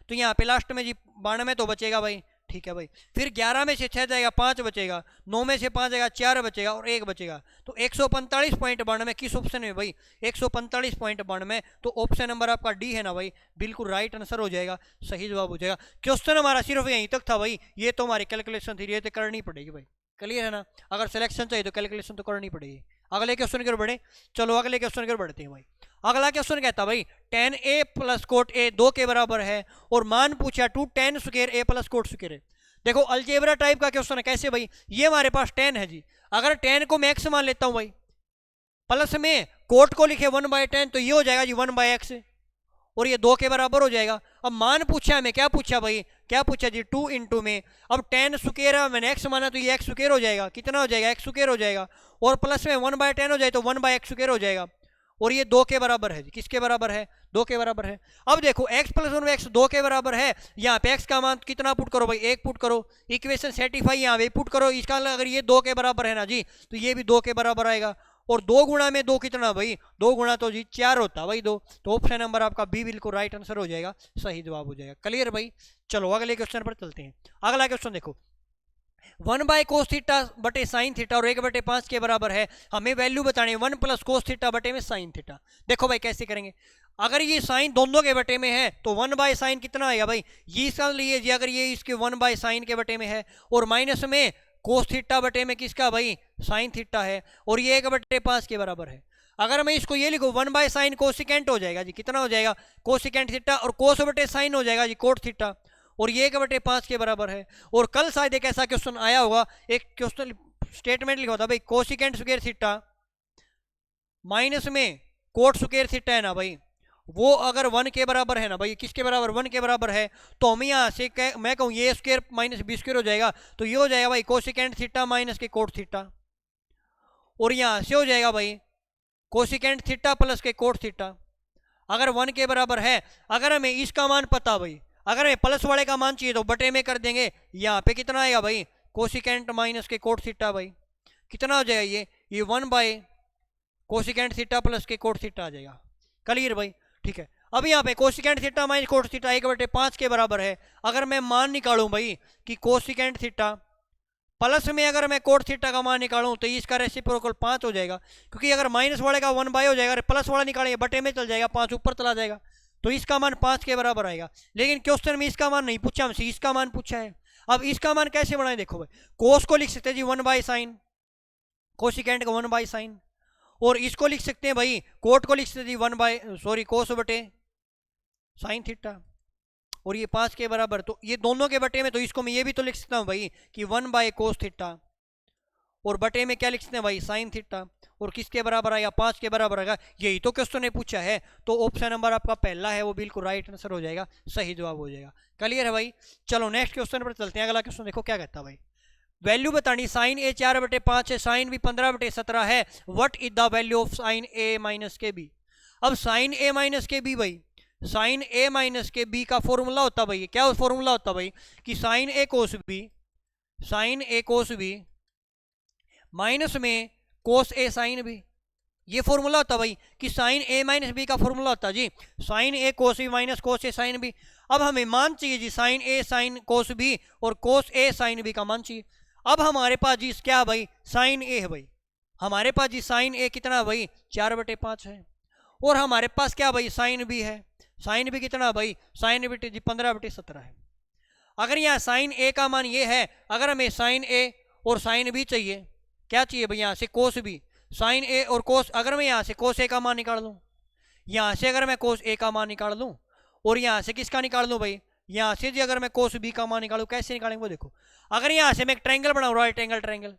S1: तो यहाँ पे लास्ट में जी 92 तो बचेगा भाई, ठीक है भाई। फिर 11 में से 6 जाएगा, 5 बचेगा, 9 में से 5 जाएगा, 4 बचेगा, और 1 बचेगा। तो 145.92 किस ऑप्शन में भाई, 145.92। तो ऑप्शन नंबर आपका डी है ना भाई, बिल्कुल राइट आंसर हो जाएगा, सही जवाब हो जाएगा। क्वेश्चन हमारा सिर्फ यहीं तक था भाई, ये तो हमारी कैलकुलेशन थी, ये तो करनी पड़ेगी भाई। क्लियर है ना। अगर सिलेक्शन चाहिए तो कैलकुलेशन तो करनी पड़ेगी। अगले क्वेश्चन की ओर बढ़े, चलो अगले क्वेश्चन की ओर बढ़ते हैं भाई। अगला क्वेश्चन कहता भाई tan a plus coat a 2 के बराबर है, और मान पूछा 2 tan square a plus coat square है। देखो अलजेब्रा टाइप का क्वेश्चन है, कैसे भाई, ये हमारे पास tan है जी, अगर tan को मैं x मान लेता हूं भाई, प्लस में कोट को लिखे 1/10, तो ये हो जाएगा जी 1/x, और ये 2 के बराबर हो जाएगा। अब मान पूछा हमें, क्या पूछा भाई, क्या पूछा जी 2 इंटू में, अब tan स्क्वायर मैंने x माना, तो ये x स्क्वायर हो जाएगा, कितना हो जाएगा, x स्क्वायर हो जाएगा, और प्लस में 1/10 हो जाए तो 1/x स्क्वायर हो जाएगा, और ये 2 के बराबर है जी, किसके बराबर है, 2 के बराबर है। अब देखो x प्लस 1x 2 के बराबर है, यहाँ पे x का मान कितना पुट करो भाई, 1 पुट करो, इक्वेशन सेटिफाई यहाँ पे पुट करो, इसका अगर ये 2 के बराबर है ना जी, तो ये भी 2 के बराबर आएगा। और 2 गुणा में 2 कितना भाई, 2 गुणा तो जी 4 होता भाई 2, तो ऑप्शन नंबर आपका बी बिल्कुल राइट आंसर हो जाएगा, सही जवाब हो जाएगा। क्लियर भाई। चलो अगले क्वेश्चन पर चलते हैं। अगला क्वेश्चन देखो, 1/cos थीटा बटे साइन थीटा और 1/5 के बराबर है, हमें वैल्यू बतानी है 1 प्लस कोस थीटा बटे में साइन थीटा। देखो भाई कैसे करेंगे, अगर ये साइन दोनों के बटे में है तो 1/sin कितना आएगा भाई, ये इसका लिए जी, अगर ये इसके 1/sin के बटे में है, और माइनस में कोस थीटा बटे में किसका भाई, साइन थीटा है, और ये 1/5 के बराबर है। अगर मैं इसको ये लिखूं 1/sin कोसिकेंट हो जाएगा जी, कितना हो जाएगा, कोसिकेंट थीटा, और कोस बटे साइन हो जाएगा जी कोट थीटा, और ये 1/5 के बराबर है। और कल शायद एक ऐसा क्वेश्चन आया होगा, एक क्वेश्चन स्टेटमेंट लिखा था भाई, कोसिकेंट स्क्वायर थीटा माइनस में कोट स्क्वायर थीटा है ना भाई, वो अगर 1 के बराबर है ना भाई, किसके बराबर, 1 के बराबर है, तो हम यहाँ से मैं कहूँ ये स्क्वायर माइनस बी स्क्वायर हो जाएगा, तो ये हो जाएगा भाई कोसिकेंट थीटा माइनस के कोट थीटा, और यहाँ से हो जाएगा भाई कोसिकेंट थीटा प्लस के कोट थीटा, अगर 1 के बराबर है। अगर हमें इसका मान पता भाई, अगर हमें प्लस वाले का मान चाहिए तो बटे में कर देंगे, यहाँ पे कितना आएगा भाई, कोसिकेंट माइनस के कोट थीटा भाई, कितना हो जाएगा ये 1 कोसिकेंट थीटा प्लस के कोट थीटा आ जाएगा। क्लियर भाई, ठीक है। अब यहाँ पे cosecant theta minus cot theta 1/5 के बराबर है। अगर मैं मान निकालूं भाई कि कोसिकेंट थीटा प्लस में अगर मैं कोट थीटा का मान निकालूं तो इसका रेसिप्रोकल 5 हो जाएगा, क्योंकि अगर माइनस वाले का 1 हो जाएगा, प्लस वाला निकालेंगे बटे में चल जाएगा, 5 ऊपर चला जाएगा, तो इसका मान 5 के बराबर आएगा। लेकिन क्वेश्चन में इसका मान नहीं पूछा हमसे, इसका मान पूछा है। अब इसका मान कैसे बनाए, देखो भाई, कोस को लिख सकते हैं जी 1/sin, कोसिकेंट का 1/sin, और इसको लिख सकते हैं भाई, कोट को लिख सकते हैं जी कोस बटे साइन थीटा, और ये 5 के बराबर, तो ये दोनों के बटे में, तो इसको मैं ये भी तो लिख सकता हूँ भाई कि 1/cos थीटा, और बटे में क्या लिख सकते हैं भाई, साइन थीटा, और किसके बराबर आएगा, 5 के बराबर आएगा। यही तो क्वेश्चन ने पूछा है। तो ऑप्शन नंबर आपका पहला है वो बिल्कुल राइट आंसर हो जाएगा, सही जवाब हो जाएगा। क्लियर है भाई। चलो नेक्स्ट क्वेश्चन पर चलते हैं। अगला क्वेश्चन देखो क्या कहता है भाई, वैल्यू बतानी, साइन ए 4/5 है, साइन बी 15/17 है, what is the value of sine A minus के बी। अब साइन ए माइनस के बी भाई, साइन ए माइनस के बी का फॉर्मूला होता भाई, क्या फॉर्मूला होता भाई कि साइन ए कोस बी, साइन ए कोस बी माइनस में कोस ए साइन बी। ये फॉर्मूला होता भाई कि साइन ए माइनस बी का फॉर्मूला होता जी, साइन ए कोस बी माइनस कोस ए साइन बी। अब हमें मान चाहिए जी साइन ए साइन कोस बी और कोस ए साइन बी का मान चाहिए। अब हमारे पास जी क्या भाई, साइन ए है भाई, हमारे पास जी साइन ए कितना भाई 4/5 है, और हमारे पास क्या भाई साइन बी है, साइन बी कितना भाई, साइन बी जी 15/17 है। अगर यहाँ साइन ए का मान ये है, अगर हमें साइन ए और साइन बी चाहिए, क्या चाहिए भाई यहाँ से कोस बी, साइन ए और कोस, अगर मैं यहाँ से कोस ए का मान निकाल लूँ, यहाँ से अगर मैं कोस ए का मान निकाल लूँ और यहाँ से किसका निकाल लूँ भाई, यहाँ से जी अगर मैं कोस बी का मान निकालूँ, कैसे निकालेंगे वो देखो। अगर यहाँ से मैं एक ट्रायंगल बनाऊँ, राइट एंगल ट्रायंगल,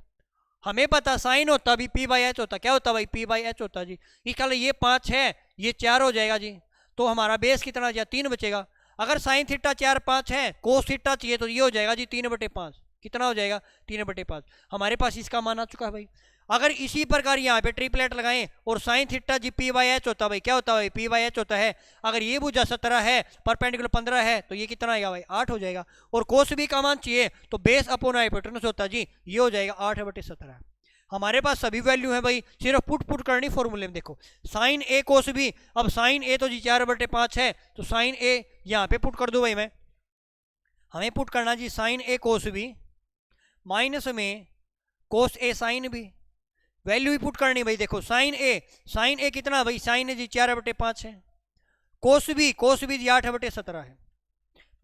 S1: हमें पता साइन होता भी p/h होता, क्या होता भाई p/h होता जी। इसका ये 5 है, ये 4 हो जाएगा जी, तो हमारा बेस कितना जाए 3 बचेगा। अगर साइन थीटा 4/5 है, कोस थीटा चाहिए तो ये हो जाएगा जी 3/5, कितना हो जाएगा 3/5। हमारे पास इसका मान आ चुका है भाई। अगर इसी प्रकार यहाँ पे ट्रिपलेट लगाएं और साइन थीटा जी p/h होता भाई, क्या होता है भाई p/h होता है। अगर ये भुजा 17 है, परपेंडिकुलर 15 है, तो ये कितना आएगा भाई 8 हो जाएगा। और कोस बी का मान चाहिए तो बेस अपॉन हाइपोटेनस होता है जी, ये हो जाएगा 8/17। हमारे पास सभी वैल्यू है भाई, सिर्फ पुट करनी फॉर्मूले में। देखो साइन ए कोस बी, अब साइन ए तो जी 4/5 है, तो साइन ए यहाँ पे पुट कर दो भाई मैं, हमें पुट करना जी साइन ए कोस बी माइनस में कोस ए साइन बी, वैल्यू ही पुट करनी भाई। देखो साइन ए कितना भाई, साइन ए जी 4/5 है, कोस बी जी 8/17 है,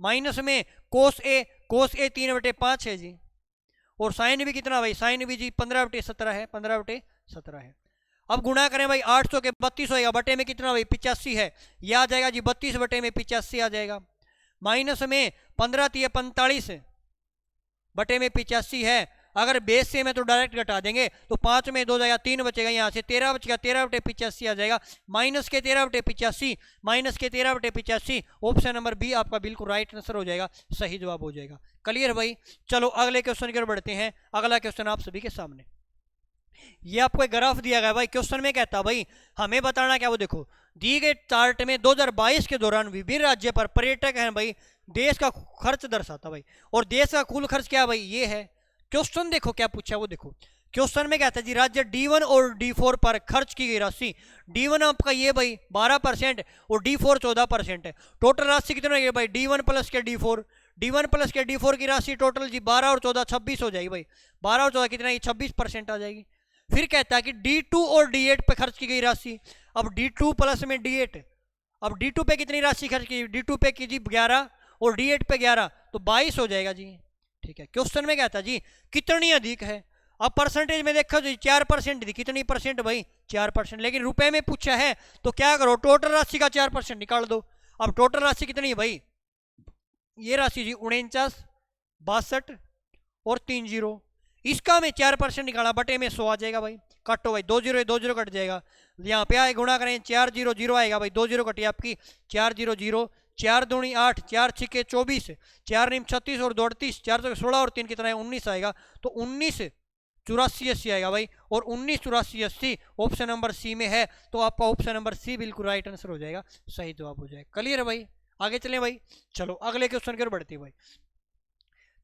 S1: माइनस में कोस ए 3/5 है जी, और साइन बी कितना भाई, साइन बी जी 15/17 है, 15/17 है। अब गुणा करें भाई, 800 के 32 होएगा, बटे में कितना भाई 85 है, यह आ जाएगा जी 32/85 आ जाएगा, माइनस में 15 × 45 बटे में 85 है। अगर बेस से में तो डायरेक्ट घटा देंगे, तो 5 में 2 जाएगा 3 बचेगा, यहाँ से 13 बचेगा, 13/85 आ जाएगा, माइनस के 13/85, माइनस के 13/85। ऑप्शन नंबर बी आपका बिल्कुल राइट आंसर हो जाएगा, सही जवाब हो जाएगा। क्लियर भाई। चलो अगले क्वेश्चन की ओर बढ़ते हैं। अगला क्वेश्चन आप सभी के सामने, ये आपको एक ग्राफ दिया गया भाई, क्वेश्चन में कहता भाई हमें बताना क्या, वो देखो दी गए चार्ट में 2022 के दौरान विभिन्न राज्य पर पर्यटक हैं भाई, देश का खर्च दर्शाता भाई, और देश का कुल खर्च क्या भाई ये है। क्वेश्चन देखो क्या पूछा, वो देखो क्वेश्चन में कहता है जी राज्य D1 और D4 पर खर्च की गई राशि, D1 आपका ये भाई 12% और D4 14% है। टोटल राशि कितनी है भाई, D1 प्लस के D4, D1 प्लस के D4 की राशि टोटल जी 12 और 14 26 हो जाएगी भाई, 12 और 14 कितना, 26% आ जाएगी। फिर कहता है कि D2 और D8 पे खर्च की गई राशि, अब D2 प्लस में D8, अब D2 पे कितनी राशि खर्च की, D2 पे की जी 11 और D8 पे 11, तो 22 हो जाएगा जी। ठीक है, क्वेश्चन में कहता जी कितनी अधिक है। अब परसेंटेज में देखो जी 4% थी, कितनी परसेंट भाई 4%, लेकिन रुपए में पूछा है तो क्या करो, टोटल राशि का 4% निकाल दो। अब टोटल राशि कितनी है भाई, ये राशि जी 49, 62 और 30, इसका में 4% निकाला, बटे में 100 आ जाएगा भाई, काटो भाई 2 0 2 0 कट जाएगा, यहाँ पे आए गुणा करें 4 0 0 आएगा भाई, 2 0 कटी आपकी 4 0 0, 4 दूनी 8, 4 6 24, 4 9 36 और 2 38, 4 16 और 3 कितना है 19 आएगा, तो 19 84 80 आएगा भाई, और 19 84 80 ऑप्शन नंबर सी में है, तो आपका ऑप्शन नंबर सी बिल्कुल राइट आंसर हो जाएगा, सही जवाब हो जाएगा। क्लियर है भाई, आगे चलें भाई। चलो अगले क्वेश्चन की ओर बढ़ते हैं भाई।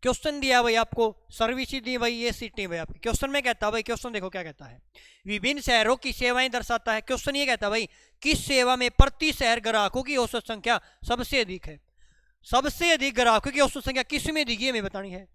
S1: क्वेश्चन दिया भाई आपको, सर्विस दी भाई, ये सीटें भाई आपकी। क्वेश्चन में कहता है भाई, क्वेश्चन देखो क्या कहता है, विभिन्न शहरों की सेवाएं दर्शाता है। क्वेश्चन ये कहता है भाई किस सेवा में प्रति शहर ग्राहकों की औसत संख्या सबसे अधिक है। सबसे अधिक ग्राहकों की औसत संख्या किस में दी गई हमें बतानी है।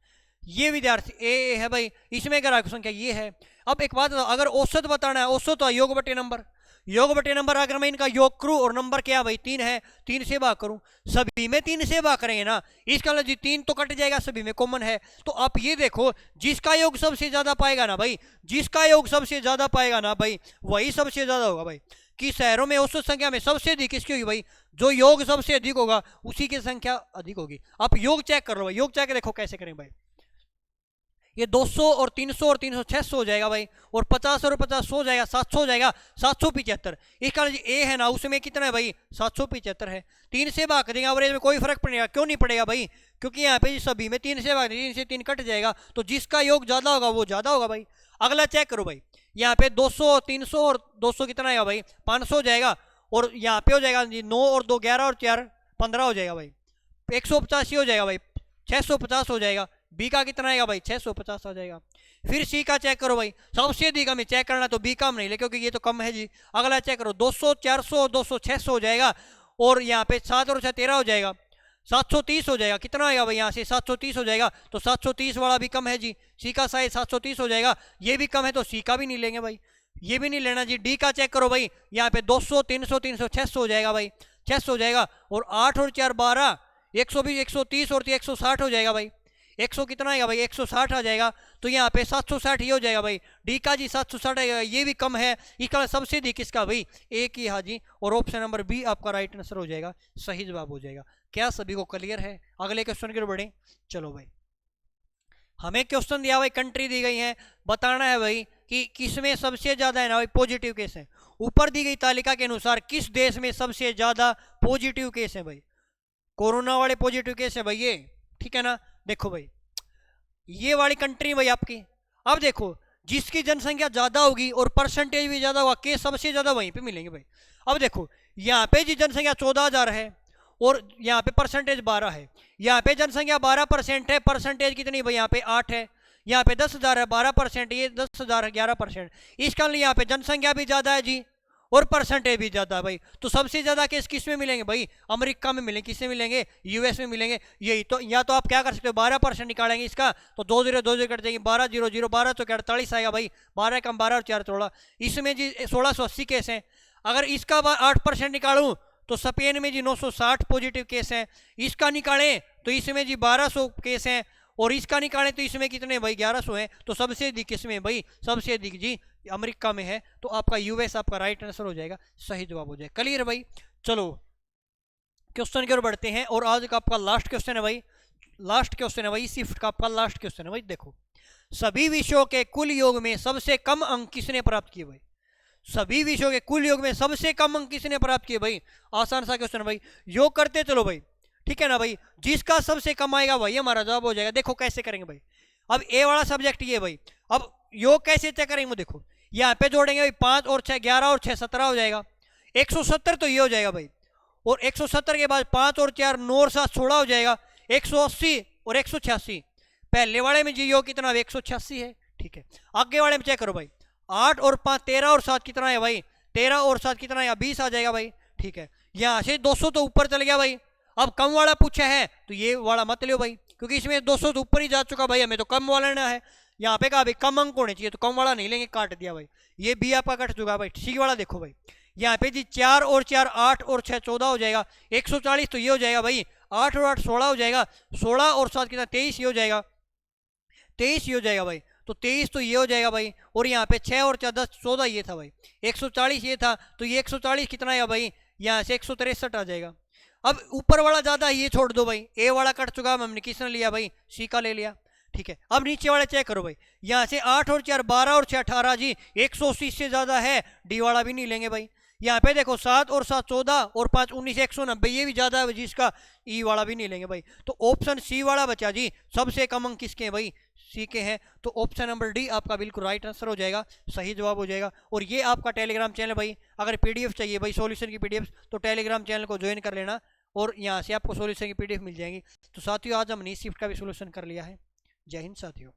S1: ये विद्यार्थी ए है भाई, इसमें ग्राहक संख्या ये है। अब एक बात, अगर औसत बताना है, औसत तो योग बटे नंबर, योग बटे नंबर, अगर मैं इनका योग करूं और नंबर क्या भाई 3 है, 3 से भाग करूं, सभी में 3 से भाग करेंगे ना, इसका मतलब जी 3 तो कट जाएगा, सभी में कॉमन है। तो आप ये देखो जिसका योग सबसे ज्यादा पाएगा ना भाई, जिसका योग सबसे ज्यादा पाएगा ना भाई, वही सबसे ज्यादा होगा भाई। कि शहरों में औसत संख्या में सबसे अधिक किसकी होगी भाई, जो योग सबसे अधिक होगा उसी की संख्या अधिक होगी। आप योग चेक कर लो भाई, योग चेक देखो कैसे करें भाई। ये 200 और 300 और 300 600 हो जाएगा भाई, और 50 और 50 हो जाएगा 700 हो जाएगा 775। इसका ए है ना उसमें कितना है भाई 775 है। 3 से भाग देंगे एवरेज में कोई फर्क पड़ेगा, क्यों नहीं पड़ेगा भाई, क्योंकि यहाँ पे सभी में 3 से भाग 3 से 3 कट जाएगा, तो जिसका योग ज्यादा होगा वो ज्यादा होगा भाई। अगला चेक करो भाई, यहाँ पे 200 300 और 200 कितना आएगा भाई 500 हो जाएगा, और यहाँ पे हो जाएगा 9 और 2 11 और 4 15 हो जाएगा भाई, 185 हो जाएगा भाई, 650 हो जाएगा। बी का कितना आएगा भाई 650 आ जाएगा। फिर सी का चेक करो भाई, सबसे अधिक हमें चेक करना तो बी का हम नहीं ले क्योंकि ये तो कम है जी। अगला चेक करो 200 400 200 600 हो जाएगा, और यहाँ पे 7 और 6 13 हो जाएगा, 730 हो जाएगा। कितना आएगा भाई यहाँ से 730 हो जाएगा, तो 730 वाला भी कम है जी। सी का साइज 730 हो जाएगा, ये भी कम है तो सी का भी नहीं लेंगे भाई, ये भी नहीं लेना जी। डी का चेक करो भाई, यहाँ पे 200 300 300 600 हो जाएगा भाई, 600 हो जाएगा, और 8 और 4 12 120 130 और 160 हो जाएगा भाई, 100 कितना आएगा भाई 160 आ जाएगा, तो यहाँ पे 760 ये हो जाएगा भाई। डी का जी 760 आएगा, ये भी कम है। इसका सबसे अधिक किसका भाई एक ही, हाँ जी, और ऑप्शन नंबर बी आपका राइट आंसर हो जाएगा, सही जवाब हो जाएगा। क्या सभी को क्लियर है? अगले क्वेश्चन की ओर बढ़े। चलो भाई, हमें क्वेश्चन दिया भाई, कंट्री दी गई है, बताना है भाई कि किसमें सबसे ज्यादा है ना भाई पॉजिटिव केस है। ऊपर दी गई तालिका के अनुसार किस देश में सबसे ज्यादा पॉजिटिव केस है भाई, कोरोना वाले पॉजिटिव केस है भाई ये, ठीक है ना। देखो भाई, ये वाली कंट्री भाई आपकी, अब देखो जिसकी जनसंख्या ज्यादा होगी और परसेंटेज भी ज्यादा होगा, केस सबसे ज्यादा वहीं पे मिलेंगे भाई। अब देखो यहाँ पे जी जनसंख्या 14,000 है और यहाँ पे परसेंटेज 12 है, यहाँ पे जनसंख्या 12% है, परसेंटेज कितनी भाई यहाँ पे 8 है, यहाँ पे 10,000 है 12%, ये 10,000 है 11%। इसका यहाँ पे जनसंख्या भी ज्यादा है जी और परसेंटेज भी ज्यादा है भाई, तो सबसे ज्यादा केस किस में मिलेंगे भाई अमेरिका में मिलेंगे, किसमें मिलेंगे यूएस में मिलेंगे। यही तो, या तो आप क्या कर सकते हो 12% निकालेंगे इसका, तो 2 0 2 0 कट जाएंगे, 12 0 0 12 तो 48 आएगा भाई, 12 कम 12 और 4 16, इसमें जी 1680 केस हैं। अगर इसका 8% निकालूं तो स्पेन में जी 960 पॉजिटिव केस हैं, इसका निकालें तो इसमें जी 1200 केस हैं, और इसका निकालें तो इसमें कितने भाई 1100 हैं। तो सबसे अधिक किसमें भाई, सबसे अधिक जी अमेरिका में है, तो आपका यूएस आपका राइट आंसर हो जाएगा, सही जवाब हो जाएगा। क्लियर भाई। चलो क्वेश्चन की ओर बढ़ते हैं, और आज का आपका लास्ट क्वेश्चन है भाई, लास्ट क्वेश्चन है भाई शिफ्ट का आपका लास्ट क्वेश्चन है भाई। देखो, सभी विषयों के कुल योग में सबसे कम अंक किसने प्राप्त किए भाई, सभी विषयों के कुल योग में सबसे कम अंक किसने प्राप्त किए भाई। आसान सा क्वेश्चन भाई, योग करते चलो भाई, ठीक है ना भाई, जिसका सबसे कम आएगा भाई हमारा जवाब हो जाएगा। देखो कैसे करेंगे भाई, अब ए वाला सब्जेक्ट ये भाई, अब योग कैसे चेक करेंगे, देखो यहाँ पे जोड़ेंगे भाई 5 और 6 11 और 6 17 हो जाएगा, 170 तो ये हो जाएगा भाई, और 170 के बाद 5 और 4 9 और 7 16 हो जाएगा, 180 और 186। पहले वाले में जी योग कितना 186 है, ठीक है। आगे वाले में चेक करो भाई, 8 और 5 13 और 7 कितना है भाई, 13 और 7 कितना है 20 आ जाएगा भाई, ठीक है। यहाँ से 200 तो ऊपर चल गया भाई, अब कम वाला पूछा है तो ये वाला मत लो भाई, क्योंकि इसमें 200 तो ऊपर ही जा चुका भाई, हमें तो कम वाला लेना है। यहाँ पे कहा भाई कम अंक होने चाहिए, तो कम वाला नहीं लेंगे, काट दिया भाई, ये बी आपका कट चुका भाई। सी वाला देखो भाई, यहाँ पे जी 4 और 4 8 और 6 14 हो जाएगा, 140 तो ये हो जाएगा भाई, 8 और 8 16 हो जाएगा, 16 और 7 कितना 23 ये हो जाएगा, 23 ये हो जाएगा भाई, तो 23 तो ये हो जाएगा भाई, और यहाँ पे 6 और 4 10 14 ये था भाई, 140 ये था, तो ये 140 कितना है भाई, यहाँ से 163 आ जाएगा। अब ऊपर वाला ज्यादा ये छोड़ दो भाई, ए वाला कट चुका, हमने किसने लिया भाई सी का ले लिया, ठीक है। अब नीचे वाले चेक करो भाई, यहाँ से 8 और 4 12 और 6 18 जी, 180 से ज्यादा है, डी वाला भी नहीं लेंगे भाई। यहाँ पे देखो 7 और 7 14 और 5 19 190, ये भी ज्यादा है जिसका, ई वाला भी नहीं लेंगे भाई। तो ऑप्शन सी वाला बचा जी, सबसे कम अंक किसके हैं भाई सी के हैं, तो ऑप्शन नंबर डी आपका बिल्कुल राइट आंसर हो जाएगा, सही जवाब हो जाएगा। और ये आपका टेलीग्राम चैनल भाई, अगर पीडीएफ चाहिए भाई सॉल्यूशन की पीडीएफ, तो टेलीग्राम चैनल को ज्वाइन कर लेना, और यहाँ से आपको सॉल्यूशन की पीडीएफ मिल जाएंगी। तो साथियों आज हमने शिफ्ट का भी सॉल्यूशन कर लिया है। जय हिंद साथियों।